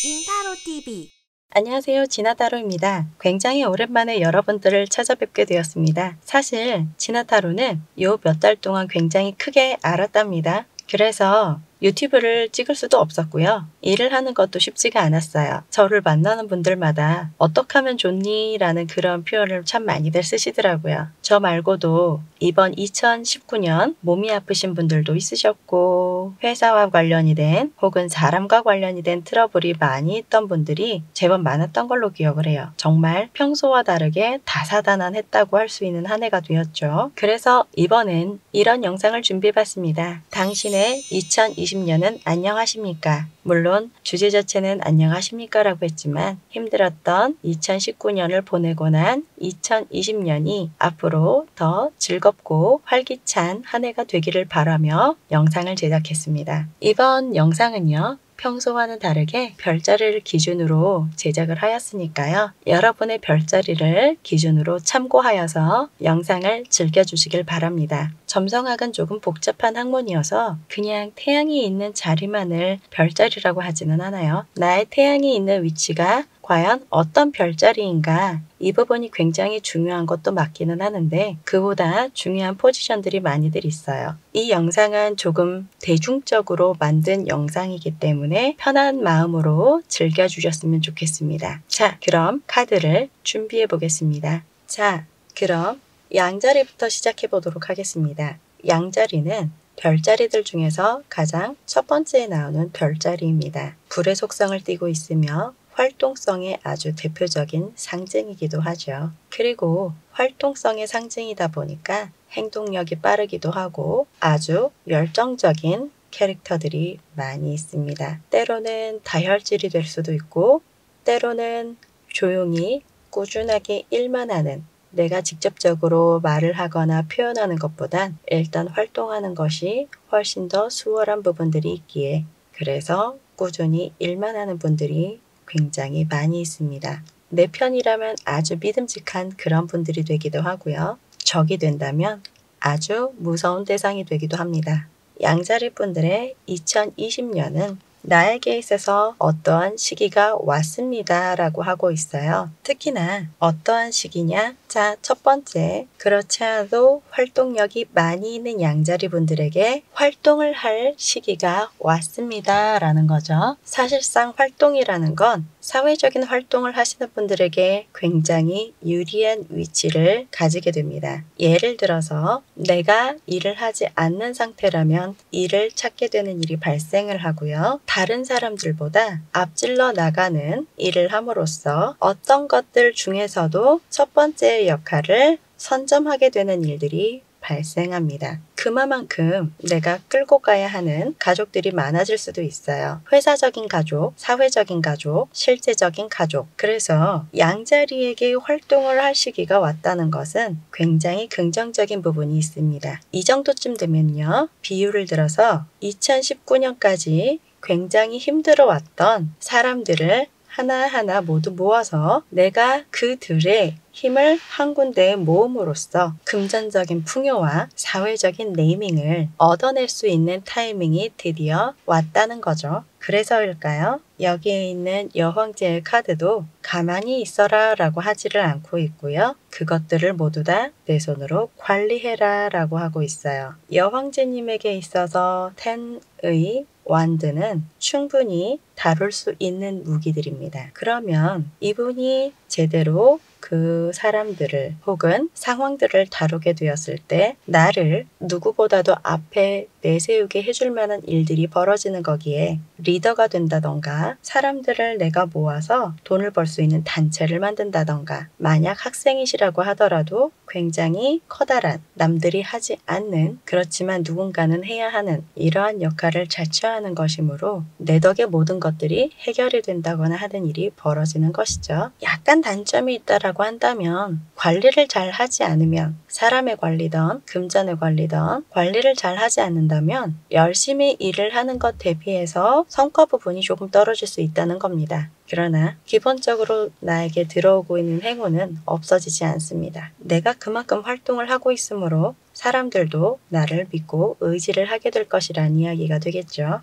인타로 TV. 안녕하세요. 진화타로입니다. 굉장히 오랜만에 여러분들을 찾아뵙게 되었습니다. 사실 진화타로는 요 몇 달 동안 굉장히 크게 알았답니다. 그래서 유튜브를 찍을 수도 없었고요. 일을 하는 것도 쉽지가 않았어요. 저를 만나는 분들마다 어떻게 하면 좋니? 라는 그런 표현을 참 많이들 쓰시더라고요. 저 말고도 이번 2019년 몸이 아프신 분들도 있으셨고 회사와 관련이 된 혹은 사람과 관련이 된 트러블이 많이 있던 분들이 제법 많았던 걸로 기억을 해요. 정말 평소와 다르게 다사다난했다고 할 수 있는 한 해가 되었죠. 그래서 이번엔 이런 영상을 준비해봤습니다. 당신의 2020년은 안녕하십니까? 물론 주제 자체는 안녕하십니까? 라고 했지만 힘들었던 2019년을 보내고 난 2020년이 앞으로 더 즐겁고 활기찬 한 해가 되기를 바라며 영상을 제작했습니다. 이번 영상은요. 평소와는 다르게 별자리를 기준으로 제작을 하였으니까요. 여러분의 별자리를 기준으로 참고하여서 영상을 즐겨주시길 바랍니다. 점성학은 조금 복잡한 학문이어서 그냥 태양이 있는 자리만을 별자리라고 하지는 않아요. 나의 태양이 있는 위치가 과연 어떤 별자리인가 이 부분이 굉장히 중요한 것도 맞기는 하는데 그보다 중요한 포지션들이 많이들 있어요. 이 영상은 조금 대중적으로 만든 영상이기 때문에 편한 마음으로 즐겨주셨으면 좋겠습니다. 자, 그럼 카드를 준비해 보겠습니다. 자, 그럼 양자리부터 시작해 보도록 하겠습니다. 양자리는 별자리들 중에서 가장 첫 번째에 나오는 별자리입니다. 불의 속성을 띠고 있으며 활동성의 아주 대표적인 상징이기도 하죠. 그리고 활동성의 상징이다 보니까 행동력이 빠르기도 하고 아주 열정적인 캐릭터들이 많이 있습니다. 때로는 다혈질이 될 수도 있고 때로는 조용히 꾸준하게 일만 하는 내가 직접적으로 말을 하거나 표현하는 것보단 일단 활동하는 것이 훨씬 더 수월한 부분들이 있기에 그래서 꾸준히 일만 하는 분들이 굉장히 많이 있습니다. 내 편이라면 아주 믿음직한 그런 분들이 되기도 하고요. 적이 된다면 아주 무서운 대상이 되기도 합니다. 양자리 분들의 2020년은 나에게 있어서 어떠한 시기가 왔습니다 라고 하고 있어요. 특히나 어떠한 시기냐? 자, 첫 번째, 그렇지 않아도 활동력이 많이 있는 양자리 분들에게 활동을 할 시기가 왔습니다 라는 거죠. 사실상 활동이라는 건 사회적인 활동을 하시는 분들에게 굉장히 유리한 위치를 가지게 됩니다. 예를 들어서 내가 일을 하지 않는 상태라면 일을 찾게 되는 일이 발생을 하고요. 다른 사람들보다 앞질러 나가는 일을 함으로써 어떤 것들 중에서도 첫 번째 역할을 선점하게 되는 일들이 발생합니다. 그만큼 내가 끌고 가야 하는 가족들이 많아질 수도 있어요. 회사적인 가족, 사회적인 가족, 실제적인 가족. 그래서 양자리에게 활동을 할 시기가 왔다는 것은 굉장히 긍정적인 부분이 있습니다. 이 정도쯤 되면요. 비유를 들어서 2019년까지 굉장히 힘들어왔던 사람들을 하나하나 모두 모아서 내가 그들의 힘을 한 군데에 모음으로써 금전적인 풍요와 사회적인 네이밍을 얻어낼 수 있는 타이밍이 드디어 왔다는 거죠. 그래서일까요? 여기에 있는 여황제의 카드도 가만히 있어라 라고 하지를 않고 있고요. 그것들을 모두 다 내 손으로 관리해라 라고 하고 있어요. 여황제님에게 있어서 텐의 완드는 충분히 다룰 수 있는 무기들입니다. 그러면 이분이 제대로 그 사람들을 혹은 상황들을 다루게 되었을 때 나를 누구보다도 앞에 내세우게 해줄 만한 일들이 벌어지는 거기에 리더가 된다던가 사람들을 내가 모아서 돈을 벌 수 있는 단체를 만든다던가 만약 학생이시라고 하더라도 굉장히 커다란 남들이 하지 않는 그렇지만 누군가는 해야 하는 이러한 역할을 자처하는 것이므로 내 덕에 모든 것들이 해결이 된다거나 하는 일이 벌어지는 것이죠. 약간 단점이 있다라고 한다면 관리를 잘 하지 않으면 사람의 관리든 금전의 관리든 관리를 잘 하지 않는다면 열심히 일을 하는 것 대비해서 성과 부분이 조금 떨어질 수 있다는 겁니다. 그러나 기본적으로 나에게 들어오고 있는 행운은 없어지지 않습니다. 내가 그만큼 활동을 하고 있으므로 사람들도 나를 믿고 의지를 하게 될 것이라는 이야기가 되겠죠.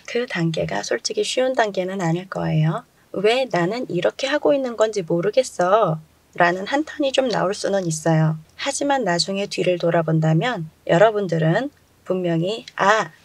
그 단계가 솔직히 쉬운 단계는 아닐 거예요. 왜 나는 이렇게 하고 있는 건지 모르겠어 라는 한탄이 좀 나올 수는 있어요. 하지만 나중에 뒤를 돌아본다면 여러분들은 분명히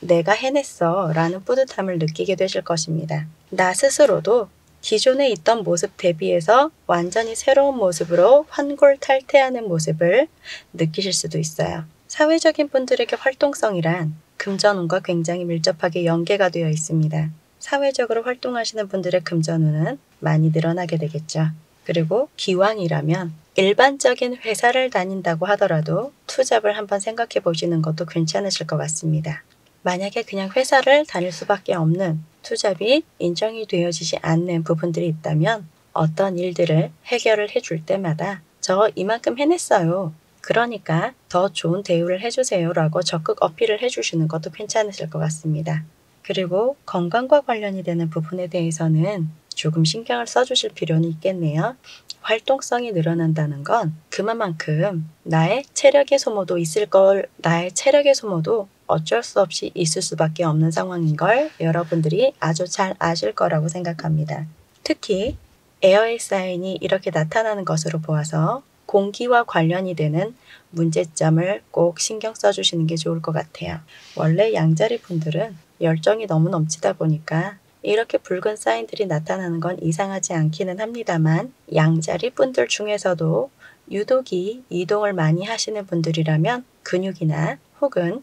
내가 해냈어 라는 뿌듯함을 느끼게 되실 것입니다. 나 스스로도 기존에 있던 모습 대비해서 완전히 새로운 모습으로 환골탈태하는 모습을 느끼실 수도 있어요. 사회적인 분들에게 활동성이란 금전운과 굉장히 밀접하게 연계가 되어 있습니다. 사회적으로 활동하시는 분들의 금전운은 많이 늘어나게 되겠죠. 그리고 기왕이라면 일반적인 회사를 다닌다고 하더라도 투잡을 한번 생각해 보시는 것도 괜찮으실 것 같습니다. 만약에 그냥 회사를 다닐 수밖에 없는 투잡이 인정이 되어지지 않는 부분들이 있다면 어떤 일들을 해결을 해줄 때마다 저 이만큼 해냈어요. 그러니까 더 좋은 대우를 해주세요 라고 적극 어필을 해주시는 것도 괜찮으실 것 같습니다. 그리고 건강과 관련이 되는 부분에 대해서는 조금 신경을 써주실 필요는 있겠네요. 활동성이 늘어난다는 건 그만큼 나의 체력의 소모도 나의 체력의 소모도 어쩔 수 없이 있을 수밖에 없는 상황인 걸 여러분들이 아주 잘 아실 거라고 생각합니다. 특히 에어의 사인이 이렇게 나타나는 것으로 보아서 공기와 관련이 되는 문제점을 꼭 신경 써주시는 게 좋을 것 같아요. 원래 양자리 분들은 열정이 너무 넘치다 보니까 이렇게 붉은 사인들이 나타나는 건 이상하지 않기는 합니다만 양자리 분들 중에서도 유독이 이동을 많이 하시는 분들이라면 근육이나 혹은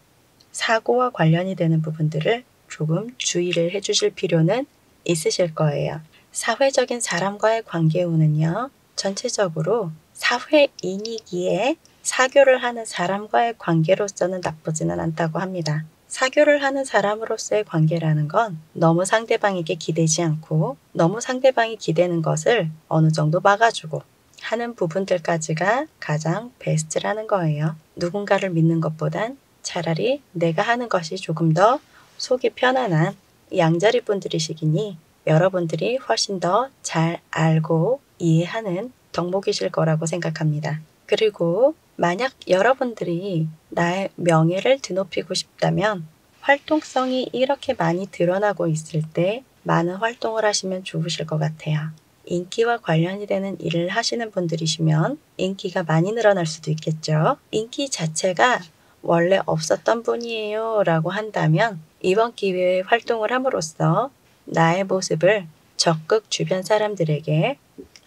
사고와 관련이 되는 부분들을 조금 주의를 해주실 필요는 있으실 거예요. 사회적인 사람과의 관계운은요. 전체적으로 사회인이기에 사교를 하는 사람과의 관계로서는 나쁘지는 않다고 합니다. 사교를 하는 사람으로서의 관계라는 건 너무 상대방에게 기대지 않고 너무 상대방이 기대는 것을 어느 정도 막아주고 하는 부분들까지가 가장 베스트라는 거예요. 누군가를 믿는 것보단 차라리 내가 하는 것이 조금 더 속이 편안한 양자리 분들이시기니 여러분들이 훨씬 더 잘 알고 이해하는 덕목이실 거라고 생각합니다. 그리고 만약 여러분들이 나의 명예를 드높이고 싶다면 활동성이 이렇게 많이 드러나고 있을 때 많은 활동을 하시면 좋으실 것 같아요. 인기와 관련이 되는 일을 하시는 분들이시면 인기가 많이 늘어날 수도 있겠죠. 인기 자체가 원래 없었던 분이에요 라고 한다면 이번 기회에 활동을 함으로써 나의 모습을 적극 주변 사람들에게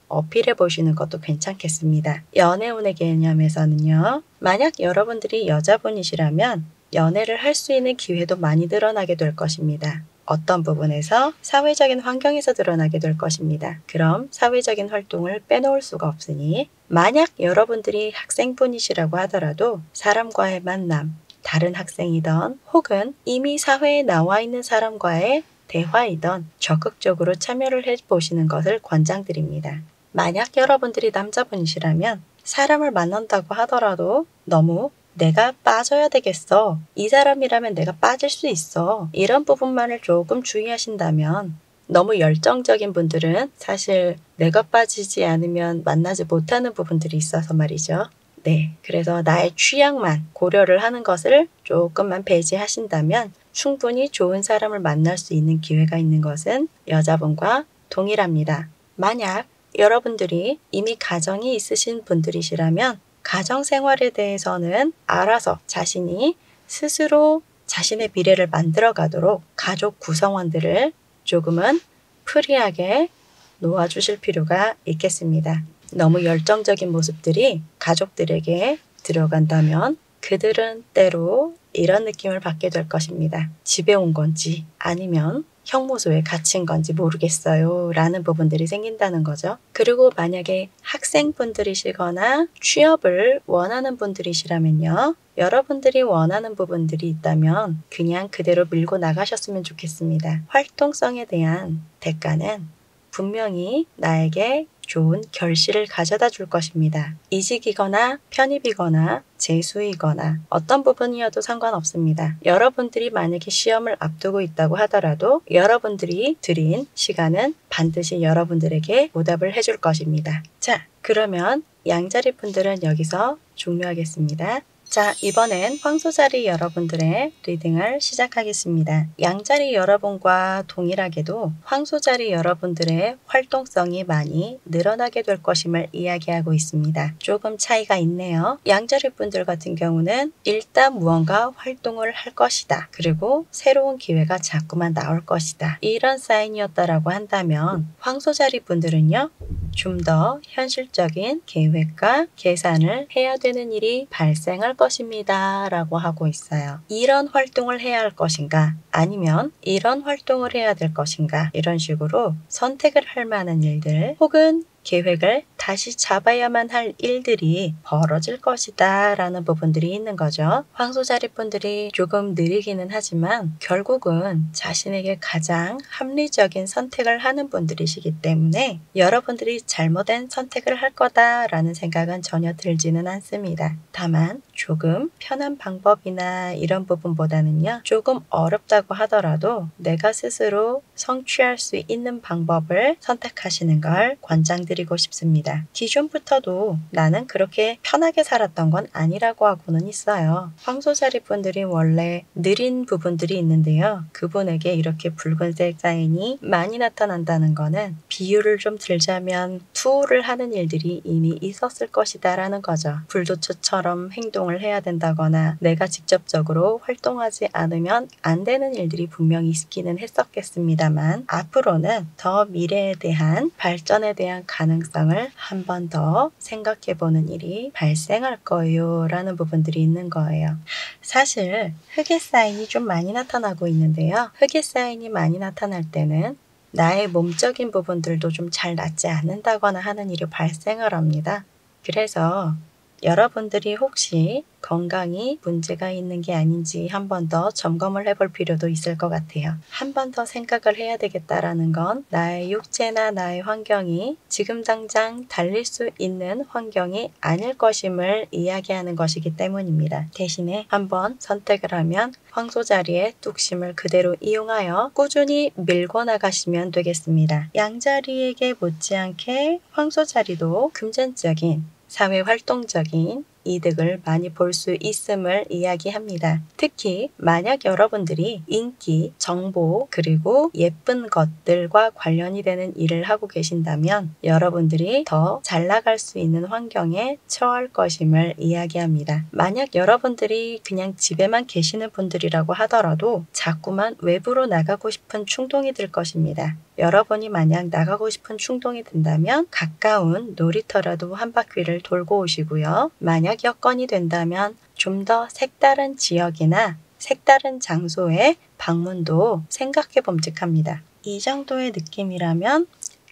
어필해 보시는 것도 괜찮겠습니다. 연애운의 개념에서는요. 만약 여러분들이 여자분이시라면 연애를 할 수 있는 기회도 많이 늘어나게 될 것입니다. 어떤 부분에서 사회적인 환경에서 드러나게 될 것입니다. 그럼 사회적인 활동을 빼놓을 수가 없으니 만약 여러분들이 학생분이시라고 하더라도 사람과의 만남, 다른 학생이던 혹은 이미 사회에 나와 있는 사람과의 대화이던 적극적으로 참여를 해보시는 것을 권장드립니다. 만약 여러분들이 남자분이시라면 사람을 만난다고 하더라도 너무 내가 빠져야 되겠어. 이 사람이라면 내가 빠질 수 있어. 이런 부분만을 조금 주의하신다면 너무 열정적인 분들은 사실 내가 빠지지 않으면 만나지 못하는 부분들이 있어서 말이죠. 네, 그래서 나의 취향만 고려를 하는 것을 조금만 배제하신다면 충분히 좋은 사람을 만날 수 있는 기회가 있는 것은 여자분과 동일합니다. 만약 여러분들이 이미 가정이 있으신 분들이시라면 가정 생활에 대해서는 알아서 자신이 스스로 자신의 미래를 만들어 가도록 가족 구성원들을 조금은 프리하게 놓아주실 필요가 있겠습니다. 너무 열정적인 모습들이 가족들에게 들어간다면 그들은 때로 이런 느낌을 받게 될 것입니다. 집에 온 건지 아니면 형무소에 갇힌 건지 모르겠어요 라는 부분들이 생긴다는 거죠. 그리고 만약에 학생분들이시거나 취업을 원하는 분들이시라면요. 여러분들이 원하는 부분들이 있다면 그냥 그대로 밀고 나가셨으면 좋겠습니다. 활동성에 대한 대가는 분명히 나에게 좋은 결실을 가져다 줄 것입니다. 이직이거나 편입이거나 재수이거나 어떤 부분이어도 상관없습니다. 여러분들이 만약에 시험을 앞두고 있다고 하더라도 여러분들이 드린 시간은 반드시 여러분들에게 보답을 해줄 것입니다. 자, 그러면 양자리 분들은 여기서 종료하겠습니다. 자, 이번엔 황소자리 여러분들의 리딩을 시작하겠습니다. 양자리 여러분과 동일하게도 황소자리 여러분들의 활동성이 많이 늘어나게 될 것임을 이야기하고 있습니다. 조금 차이가 있네요. 양자리 분들 같은 경우는 일단 무언가 활동을 할 것이다. 그리고 새로운 기회가 자꾸만 나올 것이다. 이런 사인이었다라고 한다면 황소자리 분들은요. 좀 더 현실적인 계획과 계산을 해야 되는 일이 발생할 것입니다. 라고 하고 있어요. 이런 활동을 해야 할 것인가? 아니면 이런 활동을 해야 될 것인가? 이런 식으로 선택을 할 만한 일들 혹은 계획을 다시 잡아야만 할 일들이 벌어질 것이다 라는 부분들이 있는 거죠. 황소자리 분들이 조금 느리기는 하지만 결국은 자신에게 가장 합리적인 선택을 하는 분들이시기 때문에 여러분들이 잘못된 선택을 할 거다라는 생각은 전혀 들지는 않습니다. 다만 조금 편한 방법이나 이런 부분보다는요. 조금 어렵다고 하더라도 내가 스스로 성취할 수 있는 방법을 선택하시는 걸 권장드리고 싶습니다. 기존부터도 나는 그렇게 편하게 살았던 건 아니라고 하고는 있어요. 황소자리 분들이 원래 느린 부분들이 있는데요. 그분에게 이렇게 붉은색 사인이 많이 나타난다는 거는 비유를 좀 들자면 투우를 하는 일들이 이미 있었을 것이다 라는 거죠. 불도초처럼 행동을 해야 된다거나 내가 직접적으로 활동하지 않으면 안 되는 일들이 분명히 있기는 했었겠습니다만 앞으로는 더 미래에 대한 발전에 대한 가능성을 한 번 더 생각해보는 일이 발생할 거예요 라는 부분들이 있는 거예요. 사실 흑의 사인이 좀 많이 나타나고 있는데요. 흑의 사인이 많이 나타날 때는 나의 몸적인 부분들도 좀 잘 낫지 않는다거나 하는 일이 발생을 합니다. 그래서 여러분들이 혹시 건강이 문제가 있는 게 아닌지 한 번 더 점검을 해볼 필요도 있을 것 같아요. 한 번 더 생각을 해야 되겠다라는 건 나의 육체나 나의 환경이 지금 당장 달릴 수 있는 환경이 아닐 것임을 이야기하는 것이기 때문입니다. 대신에 한번 선택을 하면 황소자리의 뚝심을 그대로 이용하여 꾸준히 밀고 나가시면 되겠습니다. 양자리에게 못지않게 황소자리도 금전적인 사회활동적인 이득을 많이 볼 수 있음을 이야기합니다. 특히 만약 여러분들이 인기, 정보, 그리고 예쁜 것들과 관련이 되는 일을 하고 계신다면 여러분들이 더 잘 나갈 수 있는 환경에 처할 것임을 이야기합니다. 만약 여러분들이 그냥 집에만 계시는 분들이라고 하더라도 자꾸만 외부로 나가고 싶은 충동이 들 것입니다. 여러분이 만약 나가고 싶은 충동이 든다면 가까운 놀이터라도 한 바퀴를 돌고 오시고요. 만약 여건이 된다면 좀 더 색다른 지역이나 색다른 장소의 방문도 생각해 봄직합니다. 이 정도의 느낌이라면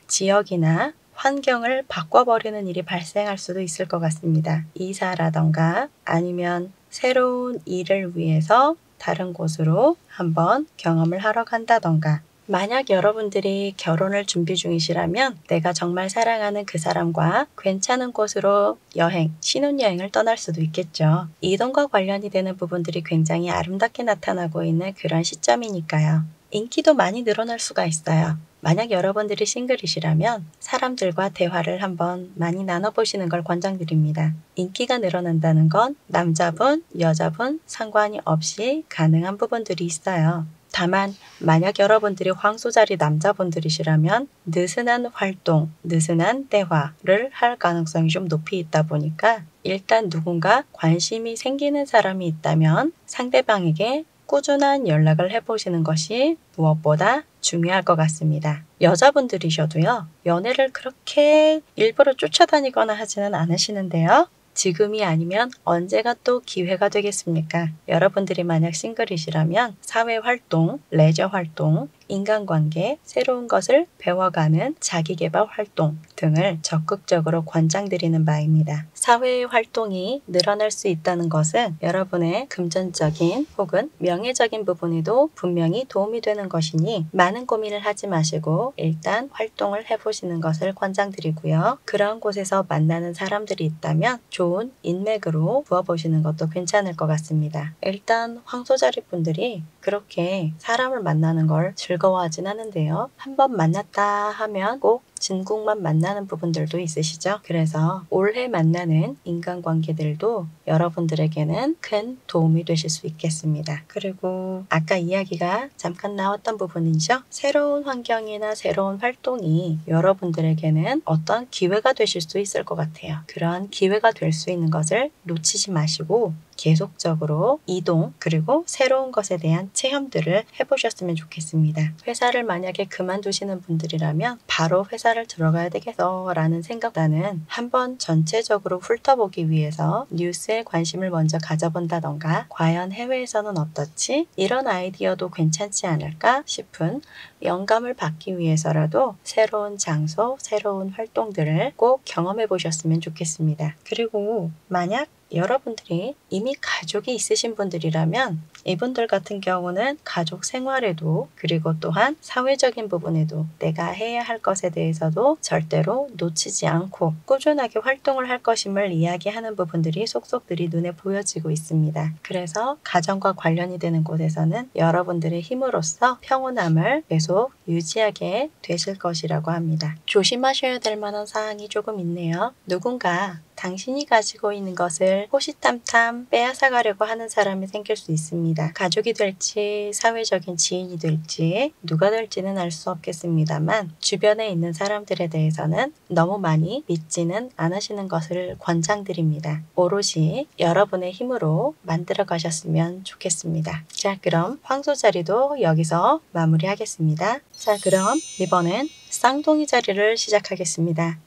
지역이나 환경을 바꿔버리는 일이 발생할 수도 있을 것 같습니다. 이사라던가 아니면 새로운 일을 위해서 다른 곳으로 한번 경험을 하러 간다던가 만약 여러분들이 결혼을 준비 중이시라면 내가 정말 사랑하는 그 사람과 괜찮은 곳으로 여행, 신혼여행을 떠날 수도 있겠죠. 이동과 관련이 되는 부분들이 굉장히 아름답게 나타나고 있는 그런 시점이니까요. 인기도 많이 늘어날 수가 있어요. 만약 여러분들이 싱글이시라면 사람들과 대화를 한번 많이 나눠보시는 걸 권장드립니다. 인기가 늘어난다는 건 남자분, 여자분 상관이 없이 가능한 부분들이 있어요. 다만 만약 여러분들이 황소자리 남자분들이시라면 느슨한 활동, 느슨한 대화를 할 가능성이 좀 높이 있다 보니까 일단 누군가 관심이 생기는 사람이 있다면 상대방에게 꾸준한 연락을 해보시는 것이 무엇보다 중요할 것 같습니다. 여자분들이셔도요. 연애를 그렇게 일부러 쫓아다니거나 하지는 않으시는데요. 지금이 아니면 언제가 또 기회가 되겠습니까? 여러분들이 만약 싱글이시라면 사회활동, 레저활동, 인간관계, 새로운 것을 배워가는 자기계발 활동 등을 적극적으로 권장드리는 바입니다. 사회의 활동이 늘어날 수 있다는 것은 여러분의 금전적인 혹은 명예적인 부분에도 분명히 도움이 되는 것이니 많은 고민을 하지 마시고 일단 활동을 해보시는 것을 권장드리고요. 그런 곳에서 만나는 사람들이 있다면 좋은 인맥으로 부어보시는 것도 괜찮을 것 같습니다. 일단 황소자리 분들이 그렇게 사람을 만나는 걸 즐거워하진 않은데요. 한번 만났다 하면 꼭 진국만 만나는 부분들도 있으시죠? 그래서 올해 만나는 인간관계들도 여러분들에게는 큰 도움이 되실 수 있겠습니다. 그리고 아까 이야기가 잠깐 나왔던 부분이죠. 새로운 환경이나 새로운 활동이 여러분들에게는 어떤 기회가 되실 수 있을 것 같아요. 그런 기회가 될 수 있는 것을 놓치지 마시고 계속적으로 이동 그리고 새로운 것에 대한 체험들을 해보셨으면 좋겠습니다. 회사를 만약에 그만두시는 분들이라면 바로 회사를 들어가야 되겠어 라는 생각보다는 한번 전체적으로 훑어보기 위해서 뉴스에 관심을 먼저 가져본다던가 과연 해외에서는 어떻지? 이런 아이디어도 괜찮지 않을까 싶은 영감을 받기 위해서라도 새로운 장소, 새로운 활동들을 꼭 경험해 보셨으면 좋겠습니다. 그리고 만약 여러분들이 이미 가족이 있으신 분들이라면 이분들 같은 경우는 가족 생활에도 그리고 또한 사회적인 부분에도 내가 해야 할 것에 대해서도 절대로 놓치지 않고 꾸준하게 활동을 할 것임을 이야기하는 부분들이 속속들이 눈에 보여지고 있습니다. 그래서 가정과 관련이 되는 곳에서는 여러분들의 힘으로써 평온함을 계속 유지하게 되실 것이라고 합니다. 조심하셔야 될 만한 사항이 조금 있네요. 누군가 당신이 가지고 있는 것을 호시탐탐 빼앗아가려고 하는 사람이 생길 수 있습니다. 가족이 될지 사회적인 지인이 될지 누가 될지는 알 수 없겠습니다만 주변에 있는 사람들에 대해서는 너무 많이 믿지는 않으시는 것을 권장드립니다. 오롯이 여러분의 힘으로 만들어 가셨으면 좋겠습니다. 자, 그럼 황소 자리도 여기서 마무리하겠습니다. 자, 그럼 이번엔 쌍둥이 자리를 시작하겠습니다.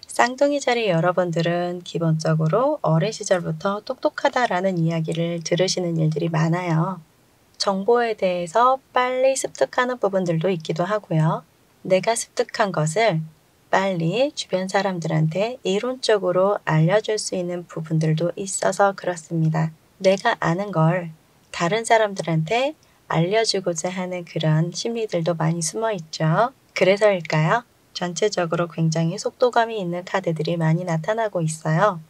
쌍둥이 자리 여러분들은 기본적으로 어린 시절부터 똑똑하다라는 이야기를 들으시는 일들이 많아요. 정보에 대해서 빨리 습득하는 부분들도 있기도 하고요. 내가 습득한 것을 빨리 주변 사람들한테 이론적으로 알려줄 수 있는 부분들도 있어서 그렇습니다. 내가 아는 걸 다른 사람들한테 알려주고자 하는 그런 심리들도 많이 숨어 있죠. 그래서일까요? 전체적으로 굉장히 속도감이 있는 카드들이 많이 나타나고 있어요.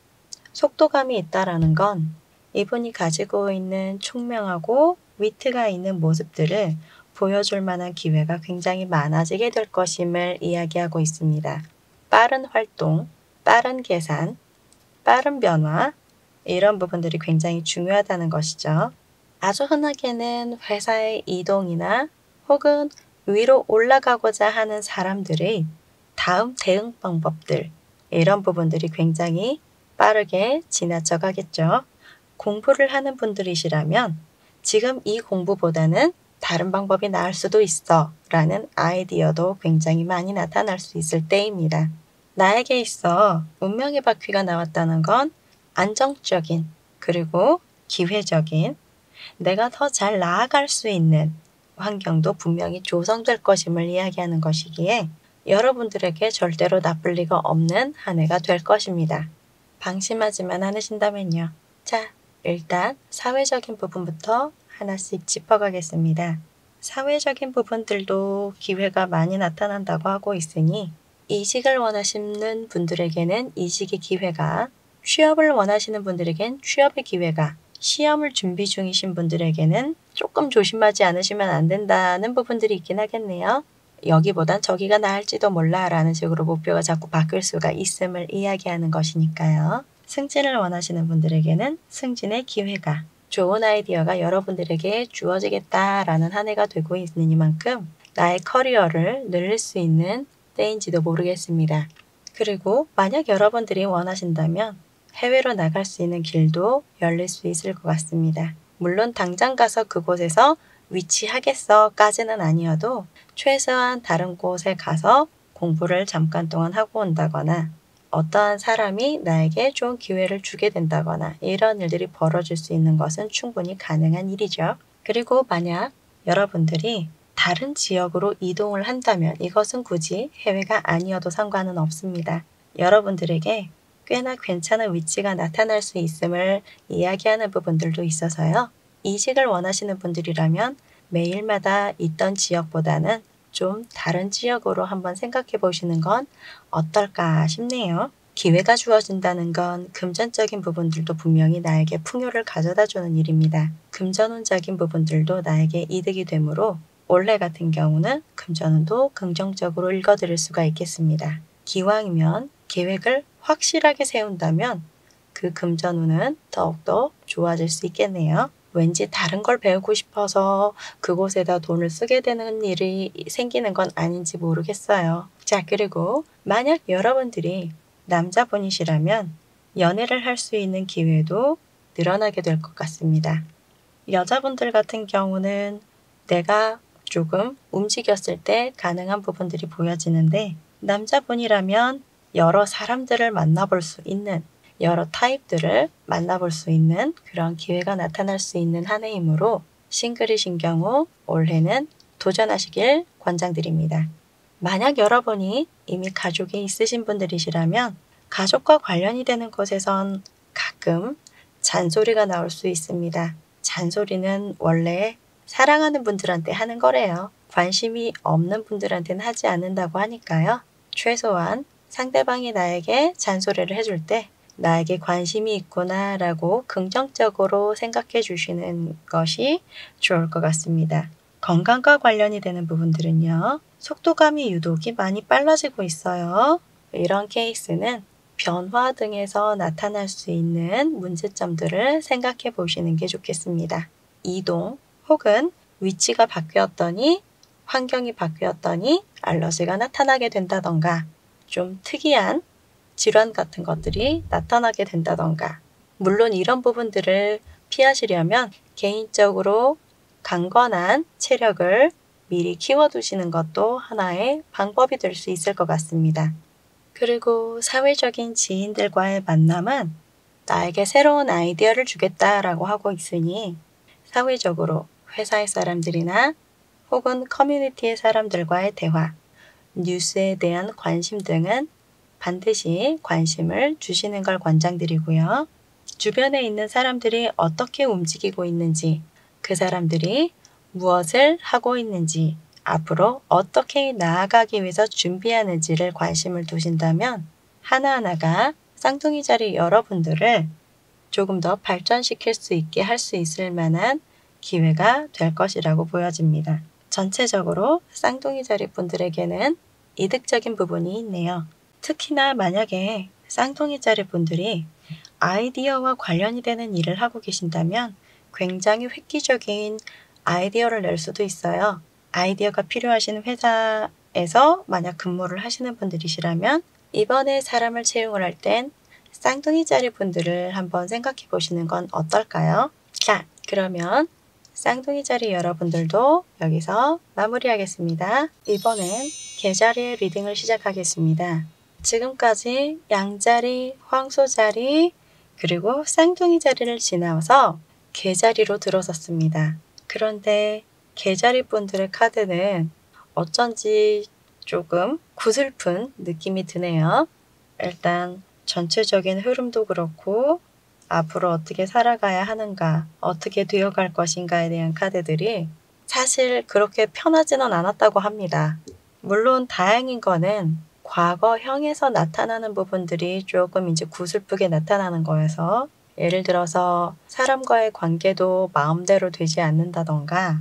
속도감이 있다라는 건 이분이 가지고 있는 총명하고 위트가 있는 모습들을 보여줄 만한 기회가 굉장히 많아지게 될 것임을 이야기하고 있습니다. 빠른 활동, 빠른 계산, 빠른 변화 이런 부분들이 굉장히 중요하다는 것이죠. 아주 흔하게는 회사의 이동이나 혹은 위로 올라가고자 하는 사람들의 다음 대응 방법들 이런 부분들이 굉장히 빠르게 지나쳐 가겠죠. 공부를 하는 분들이시라면 지금 이 공부보다는 다른 방법이 나을 수도 있어 라는 아이디어도 굉장히 많이 나타날 수 있을 때입니다. 나에게 있어 운명의 바퀴가 나왔다는 건 안정적인 그리고 기회적인 내가 더 잘 나아갈 수 있는 환경도 분명히 조성될 것임을 이야기하는 것이기에 여러분들에게 절대로 나쁠 리가 없는 한 해가 될 것입니다. 방심하지만 않으신다면요. 자, 일단 사회적인 부분부터 하나씩 짚어가겠습니다. 사회적인 부분들도 기회가 많이 나타난다고 하고 있으니 이직을 원하시는 분들에게는 이직의 기회가, 취업을 원하시는 분들에겐 취업의 기회가, 시험을 준비 중이신 분들에게는 조금 조심하지 않으시면 안 된다는 부분들이 있긴 하겠네요. 여기보단 저기가 나을지도 몰라 라는 식으로 목표가 자꾸 바뀔 수가 있음을 이야기하는 것이니까요. 승진을 원하시는 분들에게는 승진의 기회가, 좋은 아이디어가 여러분들에게 주어지겠다라는 한 해가 되고 있으니만큼 나의 커리어를 늘릴 수 있는 때인지도 모르겠습니다. 그리고 만약 여러분들이 원하신다면 해외로 나갈 수 있는 길도 열릴 수 있을 것 같습니다. 물론 당장 가서 그곳에서 위치하겠어까지는 아니어도 최소한 다른 곳에 가서 공부를 잠깐 동안 하고 온다거나 어떠한 사람이 나에게 좋은 기회를 주게 된다거나 이런 일들이 벌어질 수 있는 것은 충분히 가능한 일이죠. 그리고 만약 여러분들이 다른 지역으로 이동을 한다면 이것은 굳이 해외가 아니어도 상관은 없습니다. 여러분들에게 꽤나 괜찮은 위치가 나타날 수 있음을 이야기하는 부분들도 있어서요. 이직을 원하시는 분들이라면 매일마다 있던 지역보다는 좀 다른 지역으로 한번 생각해 보시는 건 어떨까 싶네요. 기회가 주어진다는 건 금전적인 부분들도 분명히 나에게 풍요를 가져다 주는 일입니다. 금전운적인 부분들도 나에게 이득이 되므로 올해 같은 경우는 금전운도 긍정적으로 읽어드릴 수가 있겠습니다. 기왕이면 계획을 확실하게 세운다면 그 금전운은 더욱더 좋아질 수 있겠네요. 왠지 다른 걸 배우고 싶어서 그곳에다 돈을 쓰게 되는 일이 생기는 건 아닌지 모르겠어요. 자, 그리고 만약 여러분들이 남자분이시라면 연애를 할 수 있는 기회도 늘어나게 될 것 같습니다. 여자분들 같은 경우는 내가 조금 움직였을 때 가능한 부분들이 보여지는데 남자분이라면 여러 사람들을 만나볼 수 있는 여러 타입들을 만나볼 수 있는 그런 기회가 나타날 수 있는 한 해이므로 싱글이신 경우 올해는 도전하시길 권장드립니다. 만약 여러분이 이미 가족이 있으신 분들이시라면 가족과 관련이 되는 곳에선 가끔 잔소리가 나올 수 있습니다. 잔소리는 원래 사랑하는 분들한테 하는 거래요. 관심이 없는 분들한테는 하지 않는다고 하니까요. 최소한 상대방이 나에게 잔소리를 해줄 때 나에게 관심이 있구나 라고 긍정적으로 생각해 주시는 것이 좋을 것 같습니다. 건강과 관련이 되는 부분들은요. 속도감이 유독이 많이 빨라지고 있어요. 이런 케이스는 변화 등에서 나타날 수 있는 문제점들을 생각해 보시는 게 좋겠습니다. 이동 혹은 위치가 바뀌었더니 환경이 바뀌었더니 알러지가 나타나게 된다던가 좀 특이한 질환 같은 것들이 나타나게 된다던가 물론 이런 부분들을 피하시려면 개인적으로 강건한 체력을 미리 키워두시는 것도 하나의 방법이 될 수 있을 것 같습니다. 그리고 사회적인 지인들과의 만남은 나에게 새로운 아이디어를 주겠다라고 하고 있으니 사회적으로 회사의 사람들이나 혹은 커뮤니티의 사람들과의 대화, 뉴스에 대한 관심 등은 반드시 관심을 주시는 걸 권장드리고요. 주변에 있는 사람들이 어떻게 움직이고 있는지, 그 사람들이 무엇을 하고 있는지, 앞으로 어떻게 나아가기 위해서 준비하는지를 관심을 두신다면 하나하나가 쌍둥이 자리 여러분들을 조금 더 발전시킬 수 있게 할 수 있을 만한 기회가 될 것이라고 보여집니다. 전체적으로 쌍둥이 자리 분들에게는 이득적인 부분이 있네요. 특히나 만약에 쌍둥이 자리 분들이 아이디어와 관련이 되는 일을 하고 계신다면 굉장히 획기적인 아이디어를 낼 수도 있어요. 아이디어가 필요하신 회사에서 만약 근무를 하시는 분들이시라면 이번에 사람을 채용을 할 땐 쌍둥이 자리 분들을 한번 생각해 보시는 건 어떨까요? 자, 그러면 쌍둥이 자리 여러분들도 여기서 마무리하겠습니다. 이번엔 개자리의 리딩을 시작하겠습니다. 지금까지 양자리, 황소자리, 그리고 쌍둥이 자리를 지나서 개자리로 들어섰습니다. 그런데 개자리 분들의 카드는 어쩐지 조금 구슬픈 느낌이 드네요. 일단 전체적인 흐름도 그렇고 앞으로 어떻게 살아가야 하는가, 어떻게 되어갈 것인가에 대한 카드들이 사실 그렇게 편하지는 않았다고 합니다. 물론 다행인 거는 과거형에서 나타나는 부분들이 조금 이제 구슬프게 나타나는 거여서 예를 들어서 사람과의 관계도 마음대로 되지 않는다던가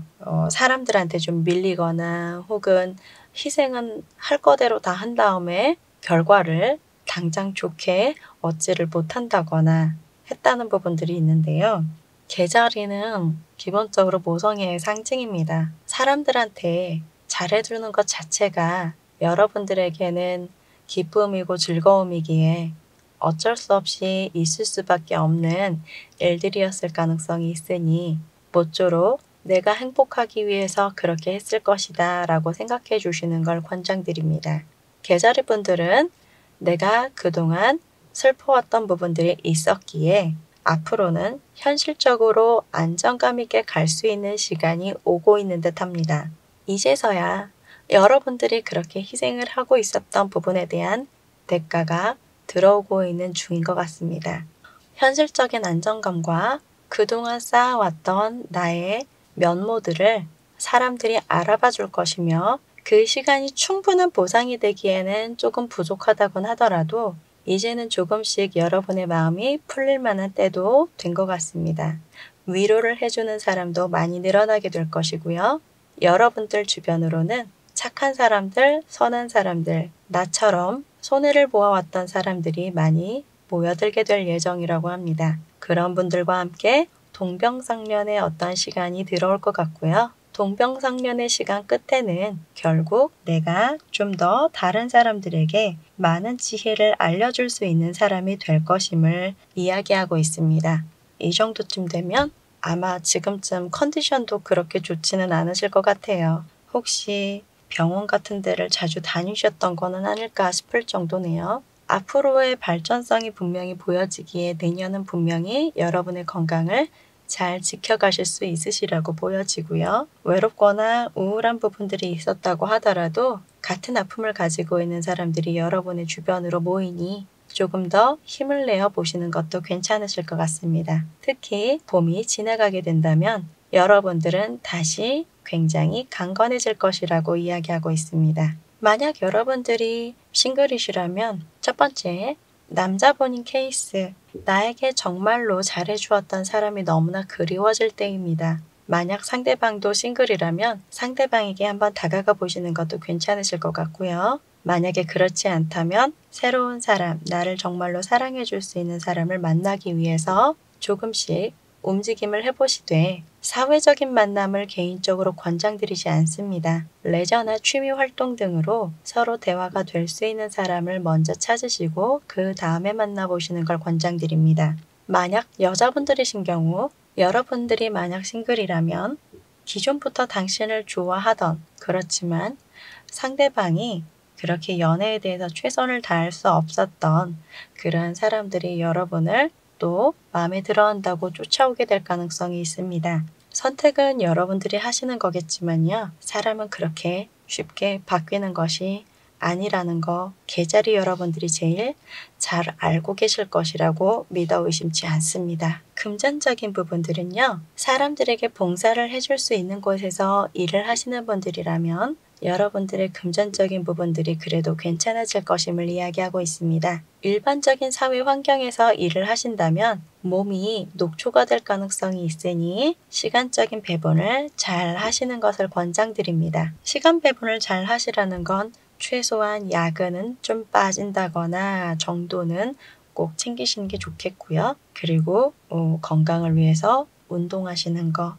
사람들한테 좀 밀리거나 혹은 희생은 할 거대로 다 한 다음에 결과를 당장 좋게 얻지를 못한다거나 했다는 부분들이 있는데요. 개자리는 기본적으로 모성애의 상징입니다. 사람들한테 잘해주는 것 자체가 여러분들에게는 기쁨이고 즐거움이기에 어쩔 수 없이 있을 수밖에 없는 일들이었을 가능성이 있으니 모쪼록 내가 행복하기 위해서 그렇게 했을 것이다 라고 생각해 주시는 걸 권장드립니다. 개자리 분들은 내가 그동안 슬퍼왔던 부분들이 있었기에 앞으로는 현실적으로 안정감 있게 갈 수 있는 시간이 오고 있는 듯 합니다. 이제서야 여러분들이 그렇게 희생을 하고 있었던 부분에 대한 대가가 들어오고 있는 중인 것 같습니다. 현실적인 안정감과 그동안 쌓아왔던 나의 면모들을 사람들이 알아봐 줄 것이며 그 시간이 충분한 보상이 되기에는 조금 부족하다곤 하더라도 이제는 조금씩 여러분의 마음이 풀릴 만한 때도 된 것 같습니다. 위로를 해주는 사람도 많이 늘어나게 될 것이고요. 여러분들 주변으로는 착한 사람들, 선한 사람들, 나처럼 손해를 보아왔던 사람들이 많이 모여들게 될 예정이라고 합니다. 그런 분들과 함께 동병상련의 어떤 시간이 들어올 것 같고요. 동병상련의 시간 끝에는 결국 내가 좀 더 다른 사람들에게 많은 지혜를 알려줄 수 있는 사람이 될 것임을 이야기하고 있습니다. 이 정도쯤 되면 아마 지금쯤 컨디션도 그렇게 좋지는 않으실 것 같아요. 혹시 병원 같은 데를 자주 다니셨던 거는 아닐까 싶을 정도네요. 앞으로의 발전성이 분명히 보여지기에 내년은 분명히 여러분의 건강을 잘 지켜가실 수 있으시라고 보여지고요. 외롭거나 우울한 부분들이 있었다고 하더라도 같은 아픔을 가지고 있는 사람들이 여러분의 주변으로 모이니 조금 더 힘을 내어 보시는 것도 괜찮으실 것 같습니다. 특히 봄이 지나가게 된다면 여러분들은 다시 굉장히 강건해질 것이라고 이야기하고 있습니다. 만약 여러분들이 싱글이시라면 첫 번째, 남자분인 케이스, 나에게 정말로 잘해주었던 사람이 너무나 그리워질 때입니다. 만약 상대방도 싱글이라면 상대방에게 한번 다가가 보시는 것도 괜찮으실 것 같고요. 만약에 그렇지 않다면 새로운 사람, 나를 정말로 사랑해줄 수 있는 사람을 만나기 위해서 조금씩 움직임을 해보시되 사회적인 만남을 개인적으로 권장드리지 않습니다. 레저나 취미 활동 등으로 서로 대화가 될 수 있는 사람을 먼저 찾으시고 그 다음에 만나보시는 걸 권장드립니다. 만약 여자분들이신 경우 여러분들이 만약 싱글이라면 기존부터 당신을 좋아하던 그렇지만 상대방이 그렇게 연애에 대해서 최선을 다할 수 없었던 그런 사람들이 여러분을 또 마음에 들어한다고 쫓아오게 될 가능성이 있습니다. 선택은 여러분들이 하시는 거겠지만요. 사람은 그렇게 쉽게 바뀌는 것이 아니라는 거 계절이 여러분들이 제일 잘 알고 계실 것이라고 믿어 의심치 않습니다. 금전적인 부분들은요. 사람들에게 봉사를 해줄 수 있는 곳에서 일을 하시는 분들이라면 여러분들의 금전적인 부분들이 그래도 괜찮아질 것임을 이야기하고 있습니다. 일반적인 사회 환경에서 일을 하신다면 몸이 녹초가 될 가능성이 있으니 시간적인 배분을 잘 하시는 것을 권장드립니다. 시간 배분을 잘 하시라는 건 최소한 야근은 좀 빠진다거나 정도는 꼭 챙기시는 게 좋겠고요. 그리고 건강을 위해서 운동하시는 거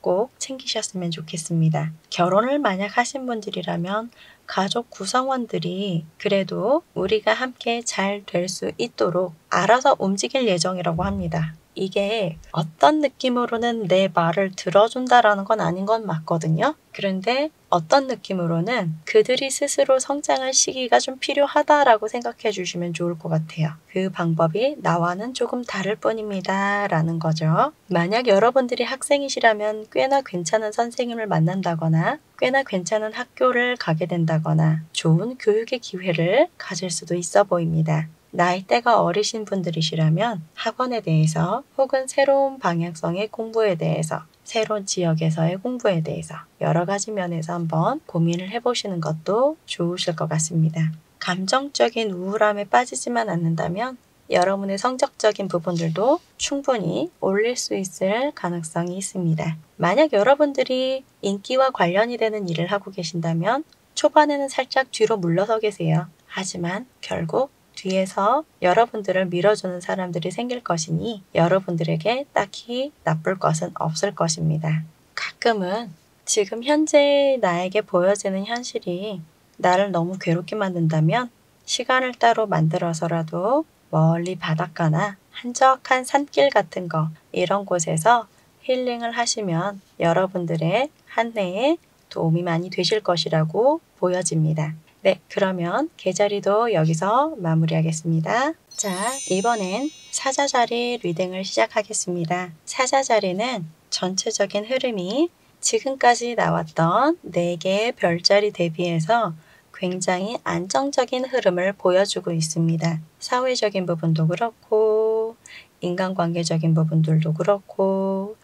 꼭 챙기셨으면 좋겠습니다. 결혼을 만약 하신 분들이라면 가족 구성원들이 그래도 우리가 함께 잘 될 수 있도록 알아서 움직일 예정이라고 합니다. 이게 어떤 느낌으로는 내 말을 들어준다라는 건 아닌 건 맞거든요. 그런데 어떤 느낌으로는 그들이 스스로 성장할 시기가 좀 필요하다라고 생각해 주시면 좋을 것 같아요. 그 방법이 나와는 조금 다를 뿐입니다. 라는 거죠. 만약 여러분들이 학생이시라면 꽤나 괜찮은 선생님을 만난다거나 꽤나 괜찮은 학교를 가게 된다거나 좋은 교육의 기회를 가질 수도 있어 보입니다. 나이대가 어리신 분들이시라면 학원에 대해서 혹은 새로운 방향성의 공부에 대해서 새로운 지역에서의 공부에 대해서 여러 가지 면에서 한번 고민을 해보시는 것도 좋으실 것 같습니다. 감정적인 우울함에 빠지지만 않는다면 여러분의 성적적인 부분들도 충분히 올릴 수 있을 가능성이 있습니다. 만약 여러분들이 인기와 관련이 되는 일을 하고 계신다면 초반에는 살짝 뒤로 물러서 계세요. 하지만 결국 뒤에서 여러분들을 밀어주는 사람들이 생길 것이니 여러분들에게 딱히 나쁠 것은 없을 것입니다. 가끔은 지금 현재 나에게 보여지는 현실이 나를 너무 괴롭게 만든다면 시간을 따로 만들어서라도 멀리 바닷가나 한적한 산길 같은 거 이런 곳에서 힐링을 하시면 여러분들의 한 해에 도움이 많이 되실 것이라고 보여집니다. 네, 그러면 계절이도 여기서 마무리하겠습니다. 자, 이번엔 사자자리 리딩을 시작하겠습니다. 사자자리는 전체적인 흐름이 지금까지 나왔던 4개의 별자리 대비해서 굉장히 안정적인 흐름을 보여주고 있습니다. 사회적인 부분도 그렇고 인간관계적인 부분들도 그렇고